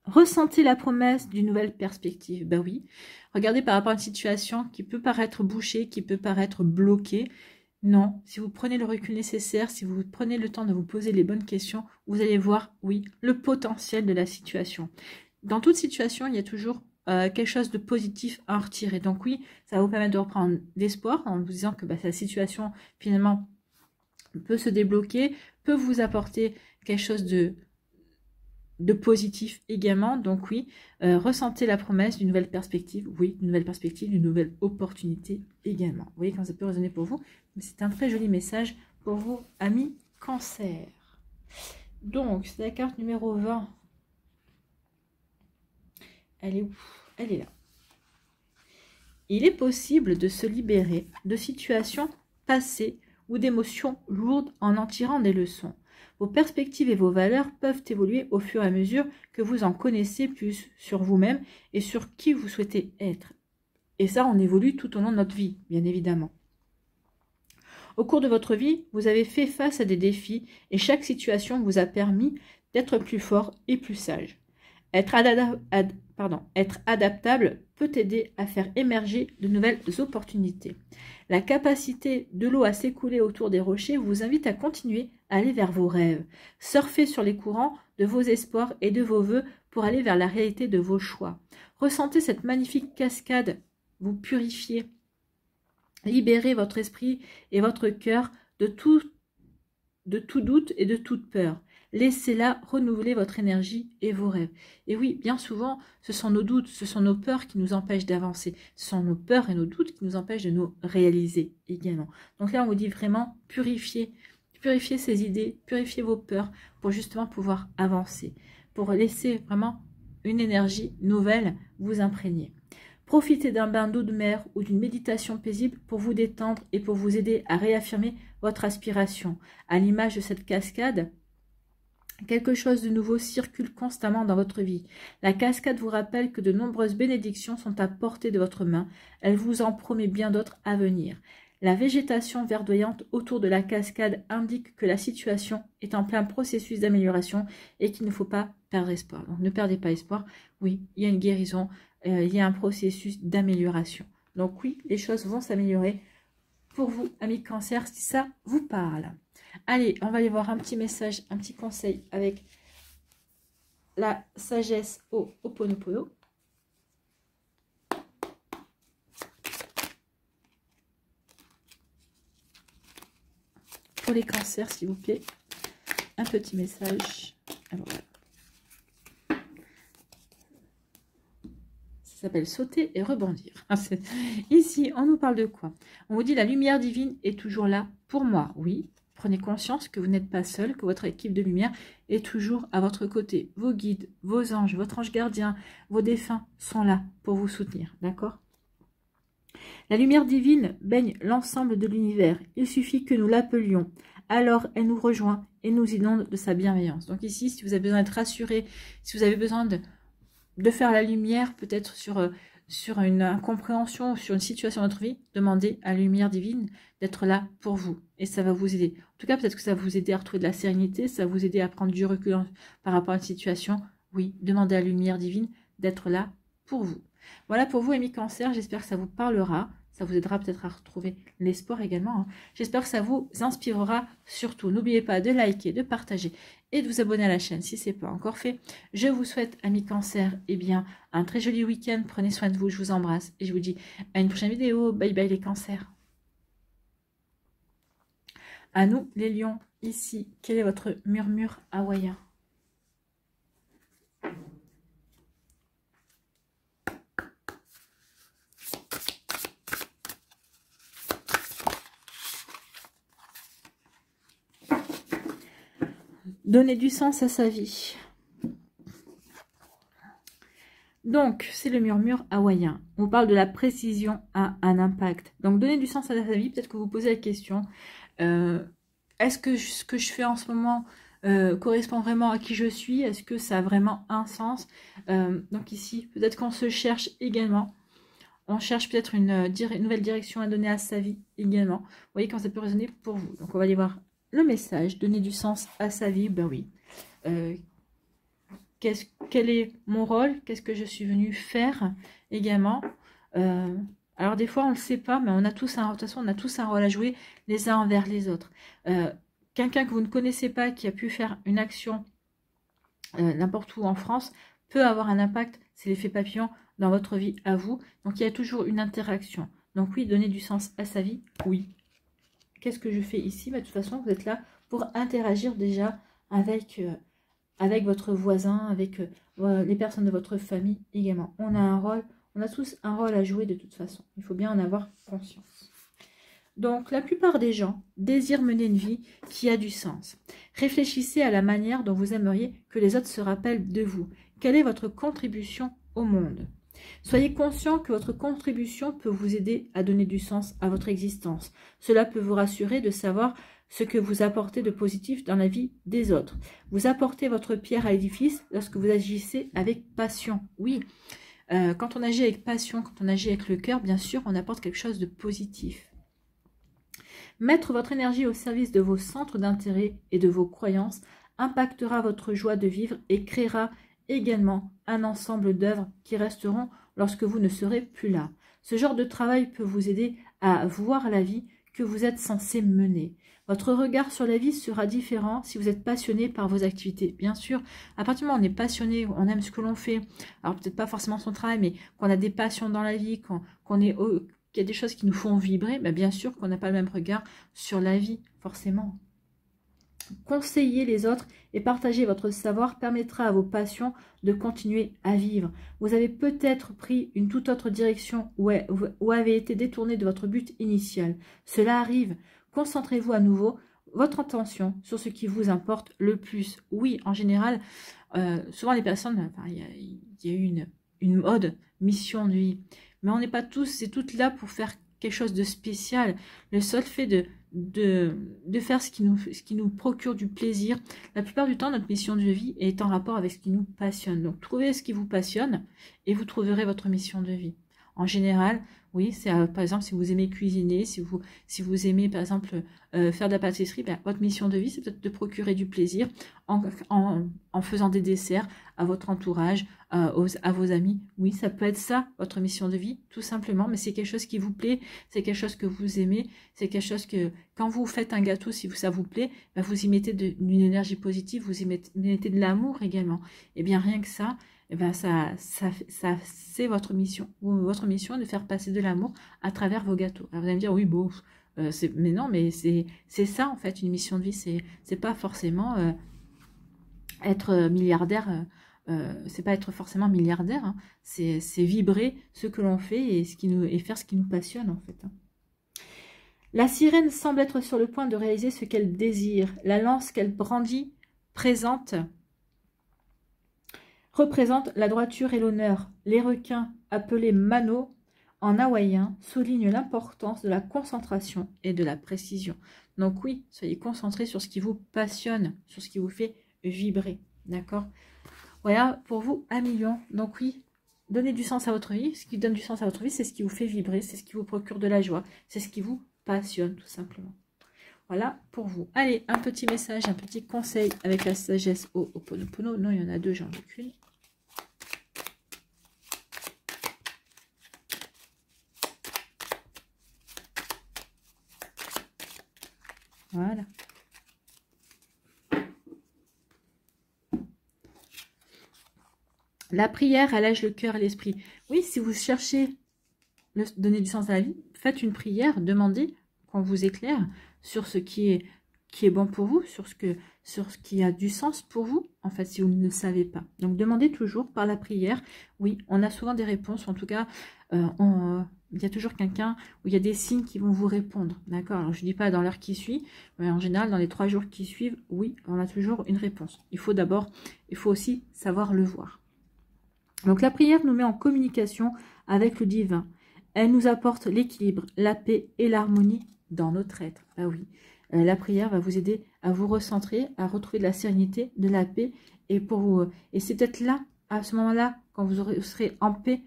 Ressentez la promesse d'une nouvelle perspective. Ben oui, regardez par rapport à une situation qui peut paraître bouchée, qui peut paraître bloquée. Non, si vous prenez le recul nécessaire, si vous prenez le temps de vous poser les bonnes questions, vous allez voir, oui, le potentiel de la situation. Dans toute situation, il y a toujours quelque chose de positif à en retirer. Donc oui, ça va vous permettre de reprendre l'espoir en vous disant que la situation, finalement, peut se débloquer, peut vous apporter quelque chose de positif également. Donc oui, ressentez la promesse d'une nouvelle perspective. Oui, d'une nouvelle perspective, d'une nouvelle opportunité également. Vous voyez quand ça peut résonner pour vous. C'est un très joli message pour vous, amis Cancer. Donc, c'est la carte numéro 20. Elle est où? Elle est là. Il est possible de se libérer de situations passées ou d'émotions lourdes en tirant des leçons. Vos perspectives et vos valeurs peuvent évoluer au fur et à mesure que vous en connaissez plus sur vous-même et sur qui vous souhaitez être. Et ça, on évolue tout au long de notre vie, bien évidemment. Au cours de votre vie, vous avez fait face à des défis et chaque situation vous a permis d'être plus fort et plus sage. Être adaptable peut aider à faire émerger de nouvelles opportunités. La capacité de l'eau à s'écouler autour des rochers vous invite à continuer à aller vers vos rêves. Surfez sur les courants de vos espoirs et de vos vœux pour aller vers la réalité de vos choix. Ressentez cette magnifique cascade, vous purifiez. Libérez votre esprit et votre cœur de tout doute et de toute peur. Laissez-la renouveler votre énergie et vos rêves. Et oui, bien souvent, ce sont nos doutes, ce sont nos peurs qui nous empêchent d'avancer. Ce sont nos peurs et nos doutes qui nous empêchent de nous réaliser également. Donc là, on vous dit vraiment, purifiez ces idées, purifiez vos peurs pour justement pouvoir avancer, pour laisser vraiment une énergie nouvelle vous imprégner. Profitez d'un bain d'eau de mer ou d'une méditation paisible pour vous détendre et pour vous aider à réaffirmer votre aspiration. À l'image de cette cascade, quelque chose de nouveau circule constamment dans votre vie. La cascade vous rappelle que de nombreuses bénédictions sont à portée de votre main. Elle vous en promet bien d'autres à venir. La végétation verdoyante autour de la cascade indique que la situation est en plein processus d'amélioration et qu'il ne faut pas perdre espoir. Donc ne perdez pas espoir. Oui, il y a une guérison, il y a un processus d'amélioration. Donc oui, les choses vont s'améliorer pour vous, amis Cancer, si ça vous parle. Allez, on va aller voir un petit message, un petit conseil avec la sagesse au Ho'oponopono. Pour les cancers, s'il vous plaît, un petit message. Voilà. Ça s'appelle sauter et rebondir. Ici, on nous parle de quoi? On vous dit la lumière divine est toujours là pour moi. Oui, prenez conscience que vous n'êtes pas seul, que votre équipe de lumière est toujours à votre côté. Vos guides, vos anges, votre ange gardien, vos défunts sont là pour vous soutenir. D'accord? La lumière divine baigne l'ensemble de l'univers. Il suffit que nous l'appelions. Alors, elle nous rejoint et nous inonde de sa bienveillance. Donc ici, si vous avez besoin d'être rassuré, si vous avez besoin de faire la lumière, peut-être sur une incompréhension, sur une situation de votre vie, demandez à la lumière divine d'être là pour vous. Et ça va vous aider. En tout cas, peut-être que ça va vous aider à retrouver de la sérénité, ça va vous aider à prendre du recul par rapport à une situation. Oui, demandez à la lumière divine d'être là pour vous. Voilà pour vous, amis Cancer, j'espère que ça vous parlera. Ça vous aidera peut-être à retrouver l'espoir également. Hein. J'espère que ça vous inspirera surtout. N'oubliez pas de liker, de partager et de vous abonner à la chaîne si ce n'est pas encore fait. Je vous souhaite, amis Cancer, eh bien, un très joli week-end. Prenez soin de vous, je vous embrasse et je vous dis à une prochaine vidéo. Bye bye les Cancers. À nous, les lions, ici, quel est votre murmure hawaïen? Donner du sens à sa vie. Donc, c'est le murmure hawaïen. On parle de la précision à un impact. Donc, donner du sens à sa vie, peut-être que vous posez la question, est-ce que ce que je fais en ce moment correspond vraiment à qui je suis? Est-ce que ça a vraiment un sens? Donc ici, peut-être qu'on se cherche également. On cherche peut-être une nouvelle direction à donner à sa vie également. Vous voyez quand ça peut résonner pour vous. Donc, on va aller voir le message, donner du sens à sa vie, ben oui. Quel est mon rôle? Qu'est-ce que je suis venue faire également? Alors des fois on ne le sait pas, mais on a tous de toute façon on a tous un rôle à jouer les uns envers les autres. Quelqu'un que vous ne connaissez pas qui a pu faire une action n'importe où en France peut avoir un impact, c'est l'effet papillon dans votre vie à vous. Donc il y a toujours une interaction. Donc oui, donner du sens à sa vie, oui. Qu'est-ce que je fais ici? De toute façon, vous êtes là pour interagir déjà avec votre voisin, avec les personnes de votre famille également. On a tous un rôle à jouer de toute façon. Il faut bien en avoir conscience. Donc, la plupart des gens désirent mener une vie qui a du sens. Réfléchissez à la manière dont vous aimeriez que les autres se rappellent de vous. Quelle est votre contribution au monde? Soyez conscient que votre contribution peut vous aider à donner du sens à votre existence. Cela peut vous rassurer de savoir ce que vous apportez de positif dans la vie des autres. Vous apportez votre pierre à l'édifice lorsque vous agissez avec passion. Oui, quand on agit avec passion, quand on agit avec le cœur, bien sûr, on apporte quelque chose de positif. Mettre votre énergie au service de vos centres d'intérêt et de vos croyances impactera votre joie de vivre et créera également un ensemble d'œuvres qui resteront lorsque vous ne serez plus là. Ce genre de travail peut vous aider à voir la vie que vous êtes censé mener. Votre regard sur la vie sera différent si vous êtes passionné par vos activités. Bien sûr, à partir du moment où on est passionné, on aime ce que l'on fait, alors peut-être pas forcément son travail, mais qu'on a des passions dans la vie, qu'il y a des choses qui nous font vibrer, ben bien sûr qu'on n'a pas le même regard sur la vie, forcément. Conseiller les autres et partager votre savoir permettra à vos passions de continuer à vivre. Vous avez peut-être pris une toute autre direction ou avez été détourné de votre but initial. Cela arrive. Concentrez-vous à nouveau votre attention sur ce qui vous importe le plus. Oui, en général, souvent les personnes, il y a eu une mode, mission de vie. Mais on n'est pas tous et toutes là pour faire quelque chose de spécial. Le seul fait de faire ce qui nous procure du plaisir. La plupart du temps, notre mission de vie est en rapport avec ce qui nous passionne. Donc, trouvez ce qui vous passionne et vous trouverez votre mission de vie. En général, oui, c'est par exemple si vous aimez cuisiner, si vous aimez par exemple faire de la pâtisserie, ben, votre mission de vie, c'est peut-être de procurer du plaisir en faisant des desserts à votre entourage, à vos amis. Oui, ça peut être ça, votre mission de vie, tout simplement, mais c'est quelque chose qui vous plaît, c'est quelque chose que vous aimez, c'est quelque chose que, quand vous faites un gâteau, si ça vous plaît, ben, vous y mettez d'une énergie positive, vous y mettez de l'amour également. Et bien rien que ça, eh ben c'est votre mission. Votre mission est de faire passer de l'amour à travers vos gâteaux. Alors vous allez me dire, oui, bon, mais non, mais c'est ça en fait, une mission de vie. C'est pas forcément être milliardaire, c'est pas être forcément milliardaire, hein. C'est vibrer ce que l'on fait et faire ce qui nous passionne en fait. Hein. La sirène semble être sur le point de réaliser ce qu'elle désire. La lance qu'elle brandit représente la droiture et l'honneur. Les requins, appelés mano en hawaïen, soulignent l'importance de la concentration et de la précision. Donc oui, soyez concentrés sur ce qui vous passionne, sur ce qui vous fait vibrer. D'accord? Voilà pour vous 1 million. Donc oui, donnez du sens à votre vie. Ce qui donne du sens à votre vie, c'est ce qui vous fait vibrer, c'est ce qui vous procure de la joie, c'est ce qui vous passionne tout simplement. Voilà pour vous. Allez, un petit message, un petit conseil avec la sagesse au Ho'oponopono. Non, il y en a deux, j'en ai qu'une. Voilà. La prière allège le cœur et l'esprit. Oui, si vous cherchez donner du sens à la vie, faites une prière, demandez qu'on vous éclaire sur ce qui est bon pour vous, sur ce qui a du sens pour vous, en fait, si vous ne le savez pas. Donc, demandez toujours par la prière. Oui, on a souvent des réponses, en tout cas, il y a toujours quelqu'un où il y a des signes qui vont vous répondre, d'accord? Alors, je ne dis pas dans l'heure qui suit, mais en général, dans les 3 jours qui suivent, oui, on a toujours une réponse. Il faut aussi savoir le voir. Donc, la prière nous met en communication avec le divin. Elle nous apporte l'équilibre, la paix et l'harmonie dans notre être. Ah oui, la prière va vous aider à vous recentrer, à retrouver de la sérénité, de la paix. Et c'est peut-être là, à ce moment-là, quand vous serez en paix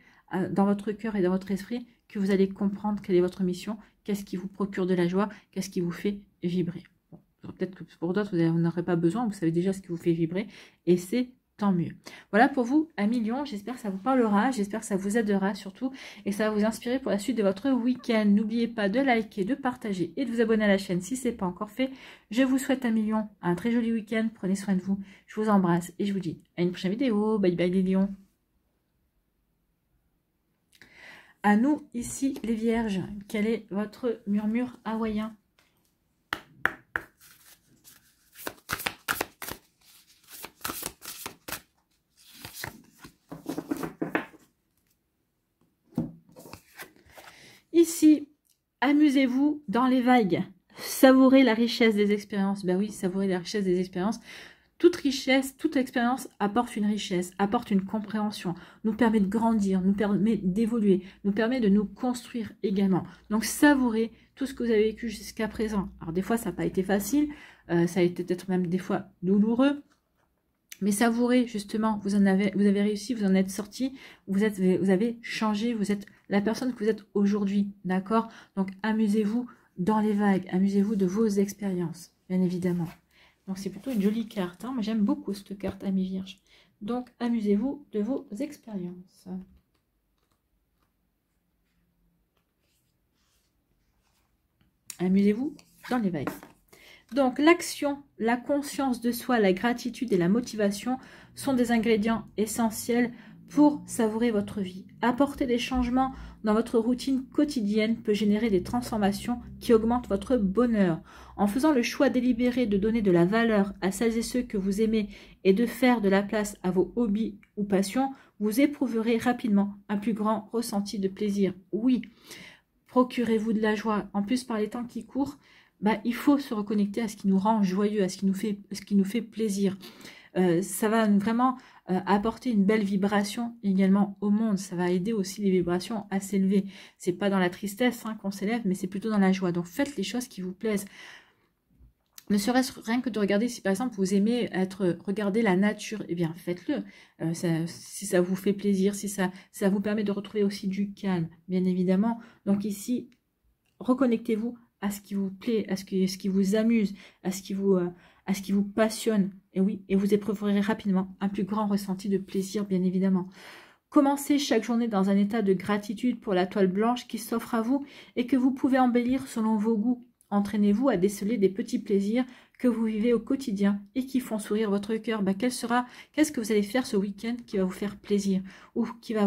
dans votre cœur et dans votre esprit, que vous allez comprendre quelle est votre mission, qu'est-ce qui vous procure de la joie, qu'est-ce qui vous fait vibrer. Bon, peut-être que pour d'autres, vous n'aurez pas besoin, vous savez déjà ce qui vous fait vibrer. Et c'est tant mieux. Voilà pour vous 1 million. J'espère que ça vous parlera. J'espère que ça vous aidera surtout. Et que ça va vous inspirer pour la suite de votre week-end. N'oubliez pas de liker, de partager et de vous abonner à la chaîne si ce n'est pas encore fait. Je vous souhaite 1 million. Un très joli week-end. Prenez soin de vous. Je vous embrasse et je vous dis à une prochaine vidéo. Bye bye les lions. À nous ici les vierges. Quel est votre murmure hawaïen ? Ici, amusez-vous dans les vagues. Savourez la richesse des expériences. Ben oui, savourez la richesse des expériences. Toute richesse, toute expérience apporte une richesse, apporte une compréhension, nous permet de grandir, nous permet d'évoluer, nous permet de nous construire également. Donc savourez tout ce que vous avez vécu jusqu'à présent. Alors des fois, ça n'a pas été facile, ça a été peut-être même des fois douloureux. Mais savourez justement, vous avez réussi, vous en êtes sorti, vous avez changé, vous êtes la personne que vous êtes aujourd'hui, d'accord? Donc amusez-vous dans les vagues, amusez-vous de vos expériences, bien évidemment. Donc c'est plutôt une jolie carte, hein? Moi j'aime beaucoup cette carte Amis Vierges. Donc amusez-vous de vos expériences. Amusez-vous dans les vagues. Donc, l'action, la conscience de soi, la gratitude et la motivation sont des ingrédients essentiels pour savourer votre vie. Apporter des changements dans votre routine quotidienne peut générer des transformations qui augmentent votre bonheur. En faisant le choix délibéré de donner de la valeur à celles et ceux que vous aimez et de faire de la place à vos hobbies ou passions, vous éprouverez rapidement un plus grand ressenti de plaisir. Oui, procurez-vous de la joie. En plus, par les temps qui courent, il faut se reconnecter à ce qui nous rend joyeux, à ce qui nous fait plaisir. Ça va vraiment apporter une belle vibration également au monde. Ça va aider aussi les vibrations à s'élever. C'est pas dans la tristesse qu'on s'élève, mais c'est plutôt dans la joie. Donc faites les choses qui vous plaisent. Ne serait-ce rien que de regarder, si par exemple vous aimez regarder la nature, eh bien faites-le. Si ça vous fait plaisir, si ça vous permet de retrouver aussi du calme, bien évidemment. Donc ici, reconnectez-vous à ce qui vous plaît, à ce qui vous amuse, à ce qui vous passionne. Et oui, et vous éprouverez rapidement un plus grand ressenti de plaisir, bien évidemment. Commencez chaque journée dans un état de gratitude pour la toile blanche qui s'offre à vous et que vous pouvez embellir selon vos goûts. Entraînez-vous à déceler des petits plaisirs que vous vivez au quotidien et qui font sourire votre cœur. Qu'est-ce que vous allez faire ce week-end qui va vous faire plaisir ou qui va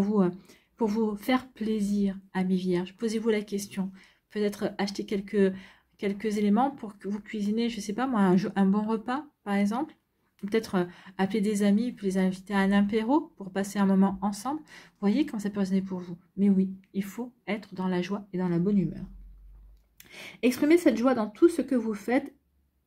pour vous faire plaisir, amis vierges? Posez-vous la question. Peut-être acheter quelques éléments pour que vous cuisinez, je ne sais pas moi, un bon repas, par exemple. Peut-être appeler des amis, puis les inviter à un apéro pour passer un moment ensemble. Vous voyez comment ça peut résonner pour vous. Mais oui, il faut être dans la joie et dans la bonne humeur. Exprimez cette joie dans tout ce que vous faites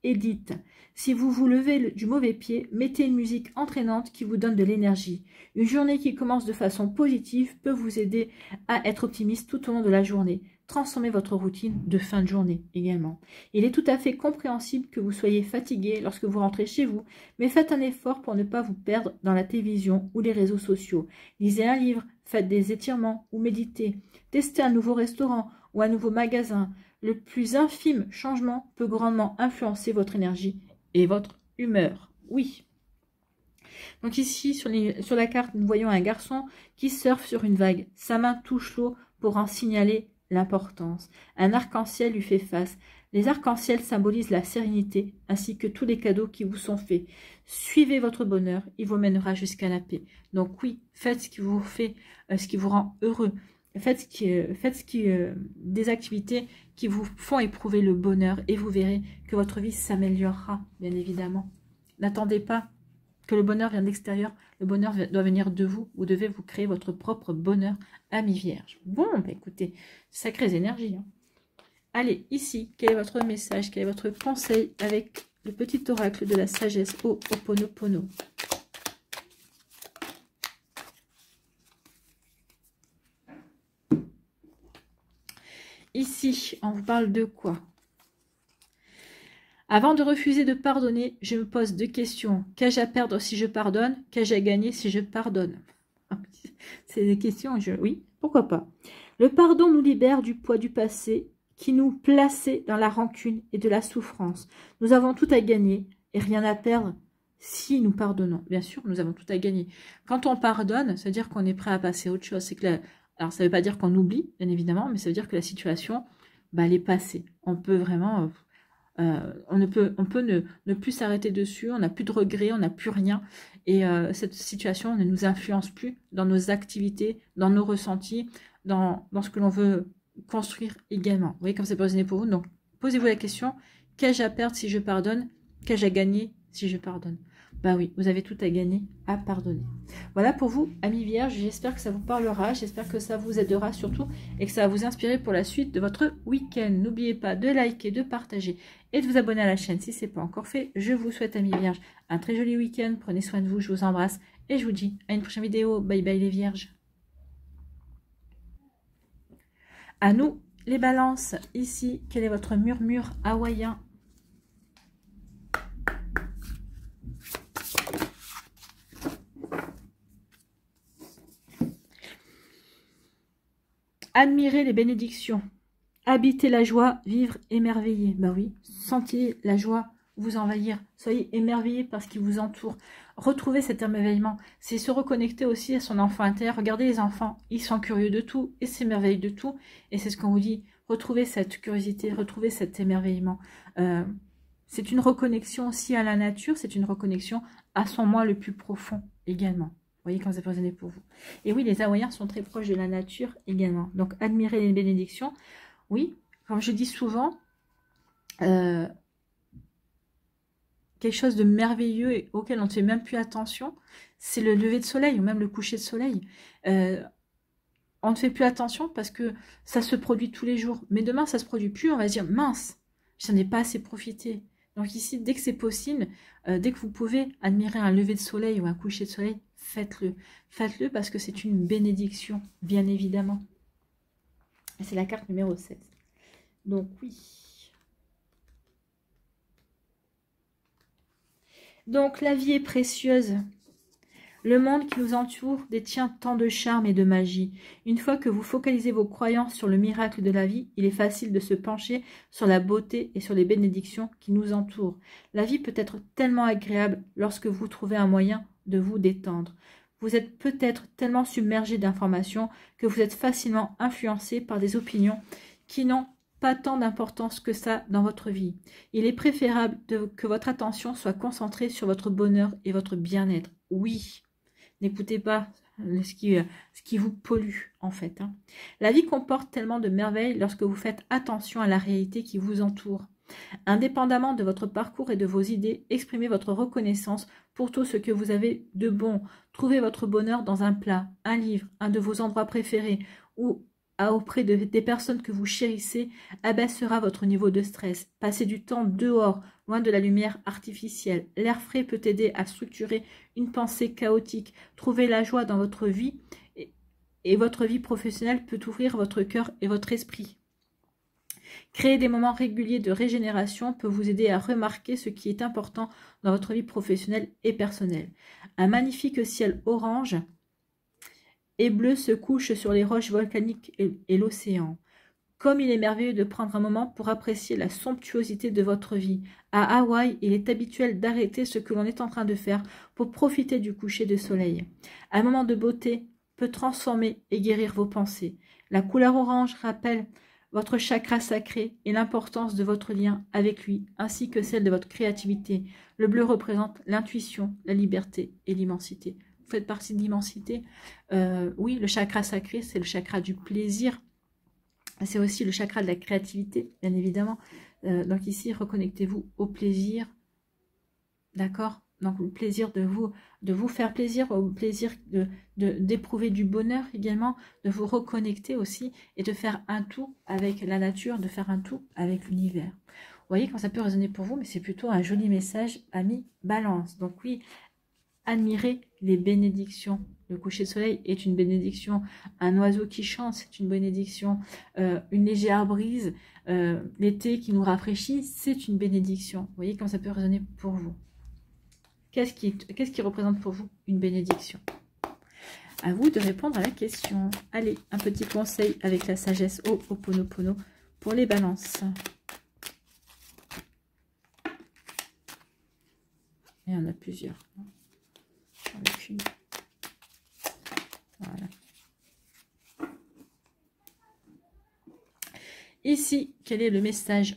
et dites. Si vous vous levez du mauvais pied, mettez une musique entraînante qui vous donne de l'énergie. Une journée qui commence de façon positive peut vous aider à être optimiste tout au long de la journée. Transformez votre routine de fin de journée également. Il est tout à fait compréhensible que vous soyez fatigué lorsque vous rentrez chez vous, mais faites un effort pour ne pas vous perdre dans la télévision ou les réseaux sociaux. Lisez un livre, faites des étirements ou méditez. Testez un nouveau restaurant ou un nouveau magasin. Le plus infime changement peut grandement influencer votre énergie et votre humeur. Oui. Donc ici, sur la carte, nous voyons un garçon qui surfe sur une vague. Sa main touche l'eau pour en signaler l'importance. Un arc-en-ciel lui fait face. Les arcs-en-ciel symbolisent la sérénité ainsi que tous les cadeaux qui vous sont faits. Suivez votre bonheur, il vous mènera jusqu'à la paix. Donc oui, faites ce qui vous fait, ce qui vous rend heureux. Faites des activités qui vous font éprouver le bonheur et vous verrez que votre vie s'améliorera, bien évidemment. N'attendez pas que le bonheur vienne d'extérieur, le bonheur doit venir de vous. Vous devez vous créer votre propre bonheur, amis vierges. Bon, bah écoutez, sacrées énergies. Hein. Allez, ici, quel est votre message, quel est votre conseil avec le petit oracle de la sagesse Ho'oponopono? Ici, on vous parle de quoi? Avant de refuser de pardonner, je me pose deux questions. Qu'ai-je à perdre si je pardonne? Qu'ai-je à gagner si je pardonne? C'est des questions, oui, pourquoi pas. Le pardon nous libère du poids du passé qui nous plaçait dans la rancune et de la souffrance. Nous avons tout à gagner et rien à perdre si nous pardonnons. Bien sûr, nous avons tout à gagner. Quand on pardonne, ça veut dire qu'on est prêt à passer à autre chose. C'est que alors, ça ne veut pas dire qu'on oublie, bien évidemment, mais ça veut dire que la situation, bah, elle est passée. On peut vraiment... on peut ne plus s'arrêter dessus, on n'a plus de regrets, on n'a plus rien. Et cette situation ne nous influence plus dans nos activités, dans nos ressentis, dans ce que l'on veut construire également. Vous voyez comme c'est positionné pour vous. Donc, posez-vous la question, qu'ai-je à perdre si je pardonne? Qu'ai-je à gagner si je pardonne? Bah oui, vous avez tout à gagner à pardonner. Voilà pour vous, amis vierges. J'espère que ça vous parlera. J'espère que ça vous aidera surtout et que ça va vous inspirer pour la suite de votre week-end. N'oubliez pas de liker, de partager et de vous abonner à la chaîne si ce n'est pas encore fait. Je vous souhaite, amis vierges, un très joli week-end. Prenez soin de vous, je vous embrasse et je vous dis à une prochaine vidéo. Bye bye les vierges. À nous, les balances. Ici, quel est votre murmure hawaïen? Admirez les bénédictions. Habitez la joie, vivre émerveillé. Bah oui, sentez la joie vous envahir. Soyez émerveillés par ce qui vous entoure. Retrouvez cet émerveillement. C'est se reconnecter aussi à son enfant intérieur. Regardez les enfants, ils sont curieux de tout et s'émerveillent de tout. Et c'est ce qu'on vous dit. Retrouvez cette curiosité, retrouvez cet émerveillement. C'est une reconnexion aussi à la nature. C'est une reconnexion à son moi le plus profond également. Vous voyez quand ça peut résonner pour vous. Et oui, les Hawaïens sont très proches de la nature également. Donc, admirez les bénédictions. Oui, comme je dis souvent, quelque chose de merveilleux et auquel on ne fait même plus attention, c'est le lever de soleil ou même le coucher de soleil. On ne fait plus attention parce que ça se produit tous les jours. Mais demain, ça ne se produit plus, on va se dire, mince, je n'en ai pas assez profité. Donc ici, dès que c'est possible, dès que vous pouvez admirer un lever de soleil ou un coucher de soleil, faites-le. Faites-le parce que c'est une bénédiction, bien évidemment. Et c'est la carte numéro 16. Donc oui. Donc, la vie est précieuse. Le monde qui nous entoure détient tant de charme et de magie. Une fois que vous focalisez vos croyances sur le miracle de la vie, il est facile de se pencher sur la beauté et sur les bénédictions qui nous entourent. La vie peut être tellement agréable lorsque vous trouvez un moyen de vous détendre. Vous êtes peut-être tellement submergé d'informations que vous êtes facilement influencé par des opinions qui n'ont pas tant d'importance que ça dans votre vie. Il est préférable que votre attention soit concentrée sur votre bonheur et votre bien-être. Oui. N'écoutez pas ce qui vous pollue, en fait. La vie comporte tellement de merveilles lorsque vous faites attention à la réalité qui vous entoure. Indépendamment de votre parcours et de vos idées, exprimez votre reconnaissance pour tout ce que vous avez de bon. Trouvez votre bonheur dans un plat, un livre, un de vos endroits préférés ou auprès des personnes que vous chérissez abaissera votre niveau de stress. Passez du temps dehors, loin de la lumière artificielle. L'air frais peut aider à structurer une pensée chaotique. Trouvez la joie dans votre vie et votre vie professionnelle peut ouvrir votre cœur et votre esprit. Créer des moments réguliers de régénération peut vous aider à remarquer ce qui est important dans votre vie professionnelle et personnelle. Un magnifique ciel orange et bleu se couche sur les roches volcaniques et l'océan. Comme il est merveilleux de prendre un moment pour apprécier la somptuosité de votre vie. À Hawaï, il est habituel d'arrêter ce que l'on est en train de faire pour profiter du coucher de soleil. Un moment de beauté peut transformer et guérir vos pensées. La couleur orange rappelle votre chakra sacré et l'importance de votre lien avec lui, ainsi que celle de votre créativité. Le bleu représente l'intuition, la liberté et l'immensité. Vous faites partie de l'immensité. Oui, le chakra sacré, c'est le chakra du plaisir. C'est aussi le chakra de la créativité, bien évidemment. Donc ici, reconnectez-vous au plaisir. D'accord? Donc le plaisir de vous faire plaisir, au plaisir d'éprouver du bonheur également, de vous reconnecter aussi et de faire un tout avec la nature, de faire un tout avec l'univers. Vous voyez quand ça peut résonner pour vous, mais c'est plutôt un joli message, ami Balance. Donc oui, admirez les bénédictions. Le coucher de soleil est une bénédiction. Un oiseau qui chante, c'est une bénédiction. Une légère brise, l'été qui nous rafraîchit, c'est une bénédiction. Vous voyez comment ça peut résonner pour vous. Qu'est-ce qui représente pour vous une bénédiction? À vous de répondre à la question. Allez, un petit conseil avec la sagesse Ho'oponopono pour les balances. Il y en a plusieurs. Voilà. Ici, quel est le message?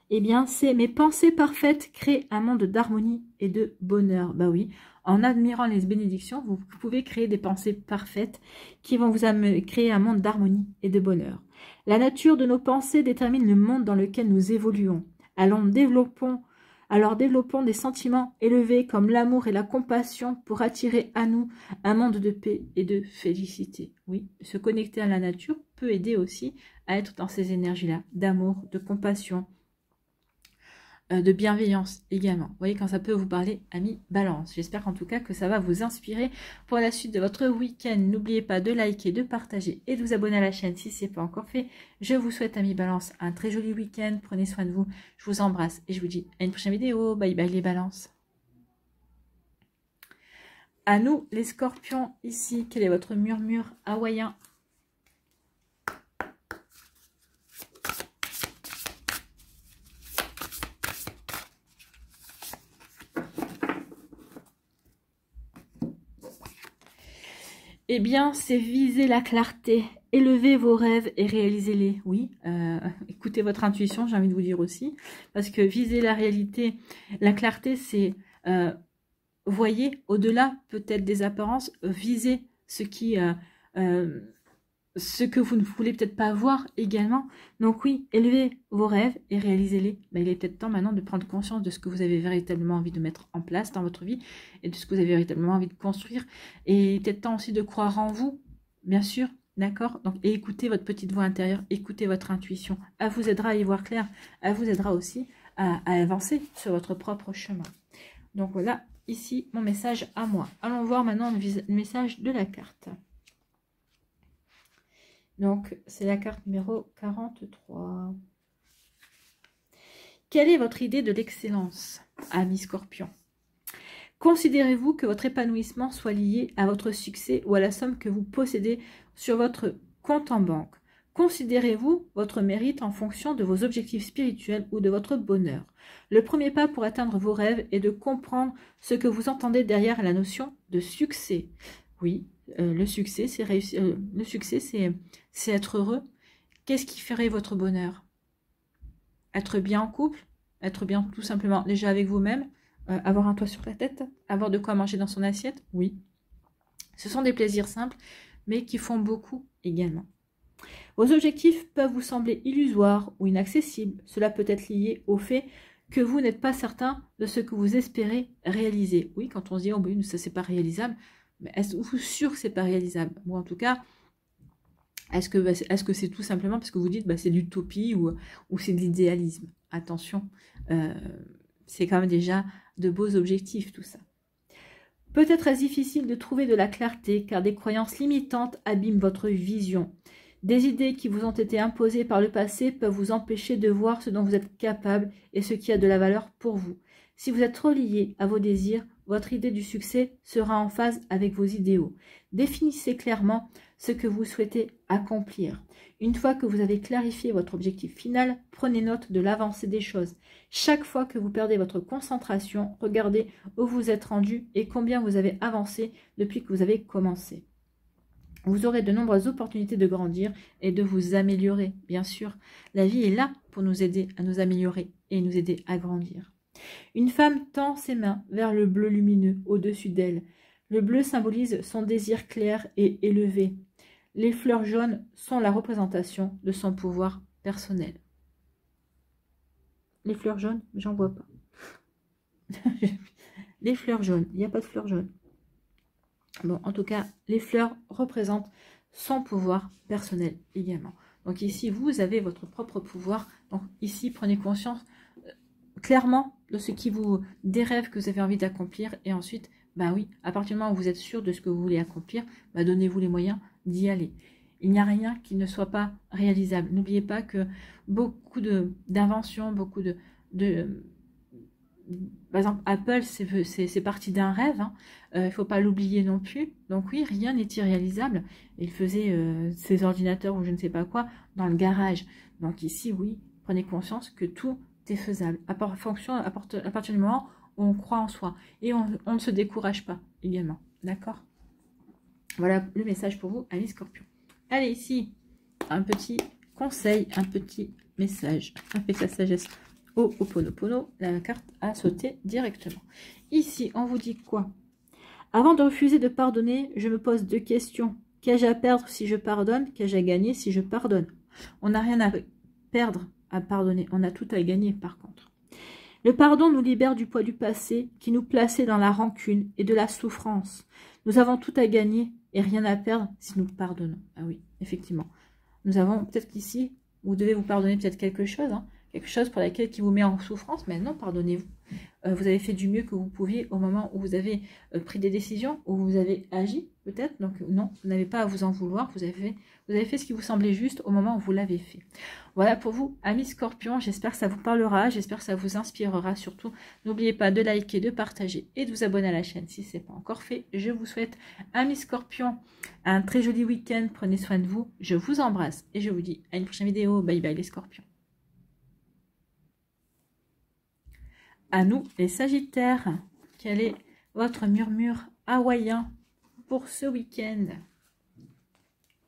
Eh bien, c'est mes pensées parfaites créent un monde d'harmonie et de bonheur. Bah oui, en admirant les bénédictions, vous pouvez créer des pensées parfaites qui vont vous créer un monde d'harmonie et de bonheur. La nature de nos pensées détermine le monde dans lequel nous évoluons. Alors développons des sentiments élevés comme l'amour et la compassion pour attirer à nous un monde de paix et de félicité. Oui, se connecter à la nature peut aider aussi à être dans ces énergies-là, d'amour, de compassion, de bienveillance également. Vous voyez quand ça peut vous parler, amis Balance. J'espère en tout cas que ça va vous inspirer pour la suite de votre week-end. N'oubliez pas de liker, de partager et de vous abonner à la chaîne si ce n'est pas encore fait. Je vous souhaite, amis Balance, un très joli week-end. Prenez soin de vous. Je vous embrasse et je vous dis à une prochaine vidéo. Bye bye les balances. À nous les scorpions ici. Quel est votre murmure hawaïen ? Eh bien, c'est viser la clarté, élevez vos rêves et réalisez-les. Oui, écoutez votre intuition, j'ai envie de vous dire aussi. Parce que viser la réalité, la clarté, c'est voyez au-delà peut-être des apparences, visez ce que vous ne voulez peut-être pas voir également. Donc oui, élevez vos rêves et réalisez-les. Ben, il est peut-être temps maintenant de prendre conscience de ce que vous avez véritablement envie de mettre en place dans votre vie et de ce que vous avez véritablement envie de construire. Et il est peut-être temps aussi de croire en vous, bien sûr, d'accord? Donc, et écoutez votre petite voix intérieure, écoutez votre intuition. Elle vous aidera à y voir clair, elle vous aidera aussi à avancer sur votre propre chemin. Donc voilà, ici, mon message à moi. Allons voir maintenant le message de la carte. Donc, c'est la carte numéro 43. Quelle est votre idée de l'excellence, ami Scorpion? Considérez-vous que votre épanouissement soit lié à votre succès ou à la somme que vous possédez sur votre compte en banque? Considérez-vous votre mérite en fonction de vos objectifs spirituels ou de votre bonheur? Le premier pas pour atteindre vos rêves est de comprendre ce que vous entendez derrière la notion de succès. Oui, le succès, c'est réussir. Le succès, c'est être heureux. Qu'est-ce qui ferait votre bonheur? Être bien en couple, être bien tout simplement déjà avec vous-même, avoir un toit sur la tête, avoir de quoi manger dans son assiette, oui. Ce sont des plaisirs simples, mais qui font beaucoup également. Vos objectifs peuvent vous sembler illusoires ou inaccessibles. Cela peut être lié au fait que vous n'êtes pas certain de ce que vous espérez réaliser. Oui, quand on se dit, oh ben, ça c'est pas réalisable, mais est-ce sûr que c'est pas réalisable? Ou en tout cas, est-ce que c'est tout simplement parce que vous dites bah, c'est l'utopie ou c'est de l'idéalisme? Attention, c'est quand même déjà de beaux objectifs tout ça. Peut-être est-ce difficile de trouver de la clarté car des croyances limitantes abîment votre vision. Des idées qui vous ont été imposées par le passé peuvent vous empêcher de voir ce dont vous êtes capable et ce qui a de la valeur pour vous. Si vous êtes relié à vos désirs, votre idée du succès sera en phase avec vos idéaux. Définissez clairement ce que vous souhaitez accomplir. Une fois que vous avez clarifié votre objectif final, prenez note de l'avancée des choses. Chaque fois que vous perdez votre concentration, regardez où vous êtes rendu et combien vous avez avancé depuis que vous avez commencé. Vous aurez de nombreuses opportunités de grandir et de vous améliorer, bien sûr. La vie est là pour nous aider à nous améliorer et nous aider à grandir. Une femme tend ses mains vers le bleu lumineux au-dessus d'elle. Le bleu symbolise son désir clair et élevé. Les fleurs jaunes sont la représentation de son pouvoir personnel. Les fleurs jaunes, j'en vois pas. Les fleurs jaunes, il n'y a pas de fleurs jaunes. Bon, en tout cas, les fleurs représentent son pouvoir personnel également. Donc ici, vous avez votre propre pouvoir. Donc ici, prenez conscience clairement de ce qui vous, des rêves que vous avez envie d'accomplir. Et ensuite, bah oui, à partir du moment où vous êtes sûr de ce que vous voulez accomplir, bah donnez-vous les moyens d'y aller. Il n'y a rien qui ne soit pas réalisable. N'oubliez pas que beaucoup d'inventions, beaucoup par exemple, Apple, c'est parti d'un rêve. Hein. Il ne faut pas l'oublier non plus. Donc oui, rien n'est irréalisable. Il faisait ses ordinateurs ou je ne sais pas quoi dans le garage. Donc ici, oui, prenez conscience que tout est faisable. À partir du moment où on croit en soi. Et on ne se décourage pas également. D'accord? Voilà le message pour vous, amis Scorpion. Allez, ici, un petit conseil, un petit message avec la sagesse. Ho'oponopono, la carte a sauté directement. Ici, on vous dit quoi? Avant de refuser de pardonner, je me pose 2 questions. Qu'ai-je à perdre si je pardonne? Qu'ai-je à gagner si je pardonne? On n'a rien à perdre à pardonner. On a tout à gagner, par contre. Le pardon nous libère du poids du passé qui nous plaçait dans la rancune et de la souffrance. Nous avons tout à gagner et rien à perdre si nous pardonnons. Ah oui, effectivement. Nous avons peut-être qu'ici, vous devez vous pardonner peut-être quelque chose, hein, quelque chose pour laquelle qui vous met en souffrance, mais non, pardonnez-vous. Vous avez fait du mieux que vous pouviez au moment où vous avez pris des décisions, où vous avez agi, peut-être. Donc non, vous n'avez pas à vous en vouloir. Vous avez fait ce qui vous semblait juste au moment où vous l'avez fait. Voilà pour vous, amis Scorpions. J'espère que ça vous parlera. J'espère que ça vous inspirera. Surtout, n'oubliez pas de liker, de partager et de vous abonner à la chaîne si ce n'est pas encore fait. Je vous souhaite, amis Scorpions, un très joli week-end. Prenez soin de vous. Je vous embrasse et je vous dis à une prochaine vidéo. Bye bye les Scorpions. À nous, les Sagittaires, quel est votre murmure hawaïen pour ce week-end?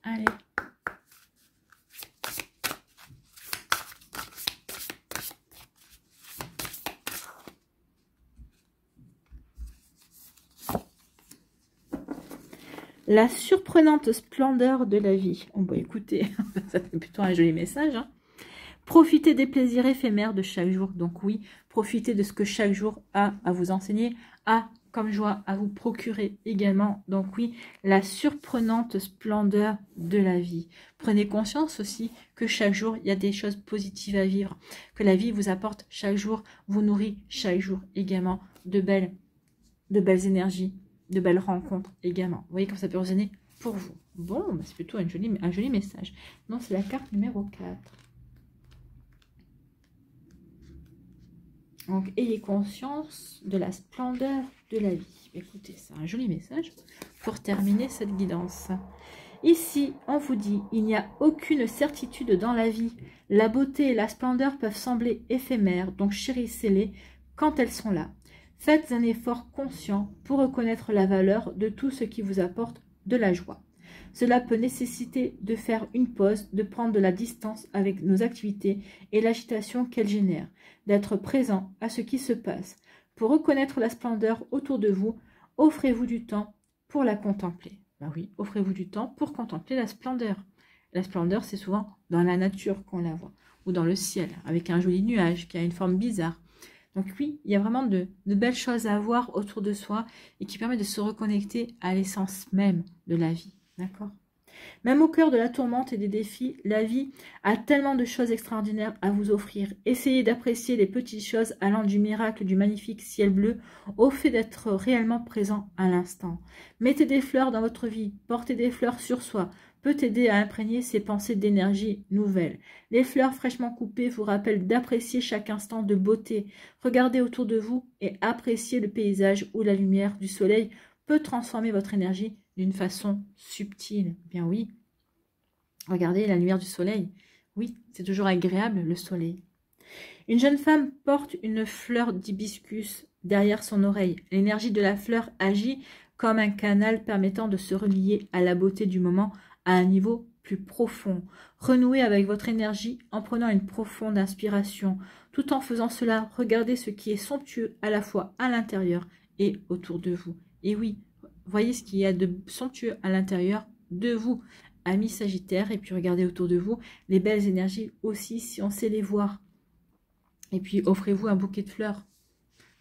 Allez. La surprenante splendeur de la vie. Oh bah écoutez, ça fait plutôt un joli message, hein. Profitez des plaisirs éphémères de chaque jour. Donc oui, profitez de ce que chaque jour a à vous enseigner, a comme joie à vous procurer également. Donc oui, la surprenante splendeur de la vie. Prenez conscience aussi que chaque jour, il y a des choses positives à vivre. Que la vie vous apporte chaque jour, vous nourrit chaque jour également de belles énergies, de belles rencontres également. Vous voyez comme ça peut résonner pour vous. Bon, c'est plutôt un joli message. Non, c'est la carte numéro 4. Donc, ayez conscience de la splendeur de la vie. Écoutez, c'est un joli message pour terminer cette guidance. Ici, on vous dit, il n'y a aucune certitude dans la vie. La beauté et la splendeur peuvent sembler éphémères, donc chérissez-les quand elles sont là. Faites un effort conscient pour reconnaître la valeur de tout ce qui vous apporte de la joie. Cela peut nécessiter de faire une pause, de prendre de la distance avec nos activités et l'agitation qu'elles génèrent, d'être présent à ce qui se passe. Pour reconnaître la splendeur autour de vous, offrez-vous du temps pour la contempler. Ben oui, offrez-vous du temps pour contempler la splendeur. La splendeur, c'est souvent dans la nature qu'on la voit, ou dans le ciel, avec un joli nuage qui a une forme bizarre. Donc oui, il y a vraiment de belles choses à voir autour de soi et qui permettent de se reconnecter à l'essence même de la vie. D'accord ? Même au cœur de la tourmente et des défis, la vie a tellement de choses extraordinaires à vous offrir. Essayez d'apprécier les petites choses allant du miracle du magnifique ciel bleu au fait d'être réellement présent à l'instant. Mettez des fleurs dans votre vie, portez des fleurs sur soi, peut aider à imprégner ses pensées d'énergie nouvelle. Les fleurs fraîchement coupées vous rappellent d'apprécier chaque instant de beauté. Regardez autour de vous et appréciez le paysage où la lumière du soleil peut transformer votre énergie d'une façon subtile. Bien oui, regardez la lumière du soleil. Oui, c'est toujours agréable le soleil. Une jeune femme porte une fleur d'hibiscus derrière son oreille. L'énergie de la fleur agit comme un canal permettant de se relier à la beauté du moment à un niveau plus profond. Renouez avec votre énergie en prenant une profonde inspiration. Tout en faisant cela, regardez ce qui est somptueux à la fois à l'intérieur et autour de vous. Et oui, voyez ce qu'il y a de somptueux à l'intérieur de vous, amis Sagittaires, et puis regardez autour de vous les belles énergies aussi si on sait les voir. Et puis offrez-vous un bouquet de fleurs.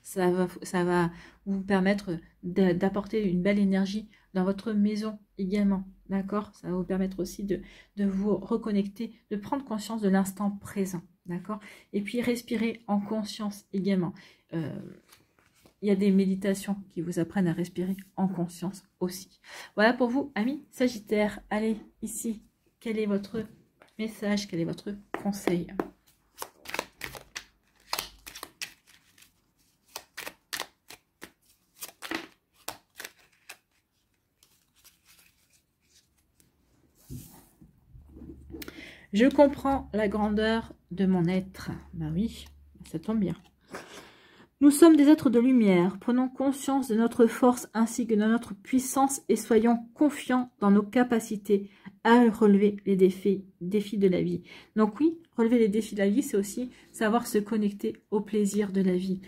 Ça va vous permettre d'apporter une belle énergie dans votre maison également. D'accord? Ça va vous permettre aussi de vous reconnecter, de prendre conscience de l'instant présent. D'accord? Et puis respirez en conscience également. Il y a des méditations qui vous apprennent à respirer en conscience aussi. Voilà pour vous, amis Sagittaires. Allez, ici, quel est votre message? Quel est votre conseil? Je comprends la grandeur de mon être. Ben oui, ça tombe bien. Nous sommes des êtres de lumière. Prenons conscience de notre force ainsi que de notre puissance et soyons confiants dans nos capacités à relever les défis de la vie. Donc oui, relever les défis de la vie, c'est aussi savoir se connecter au plaisir de la vie.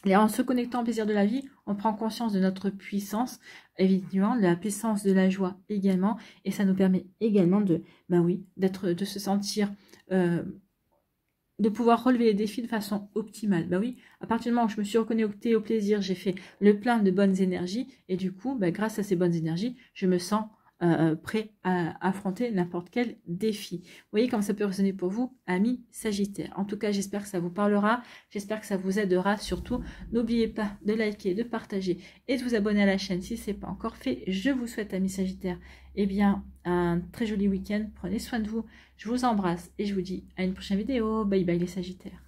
Et en se connectant au plaisir de la vie, on prend conscience de notre puissance, évidemment, de la puissance de la joie également, et ça nous permet également de se sentir, de pouvoir relever les défis de façon optimale. Ben oui, à partir du moment où je me suis reconnectée au plaisir, j'ai fait le plein de bonnes énergies, et du coup, grâce à ces bonnes énergies, je me sens prêt à affronter n'importe quel défi. Vous voyez comme ça peut résonner pour vous, amis Sagittaires. En tout cas, j'espère que ça vous parlera, j'espère que ça vous aidera. Surtout, n'oubliez pas de liker, de partager et de vous abonner à la chaîne si ce n'est pas encore fait. Je vous souhaite, amis Sagittaires, un très joli week-end. Prenez soin de vous, je vous embrasse et je vous dis à une prochaine vidéo. Bye bye les Sagittaires.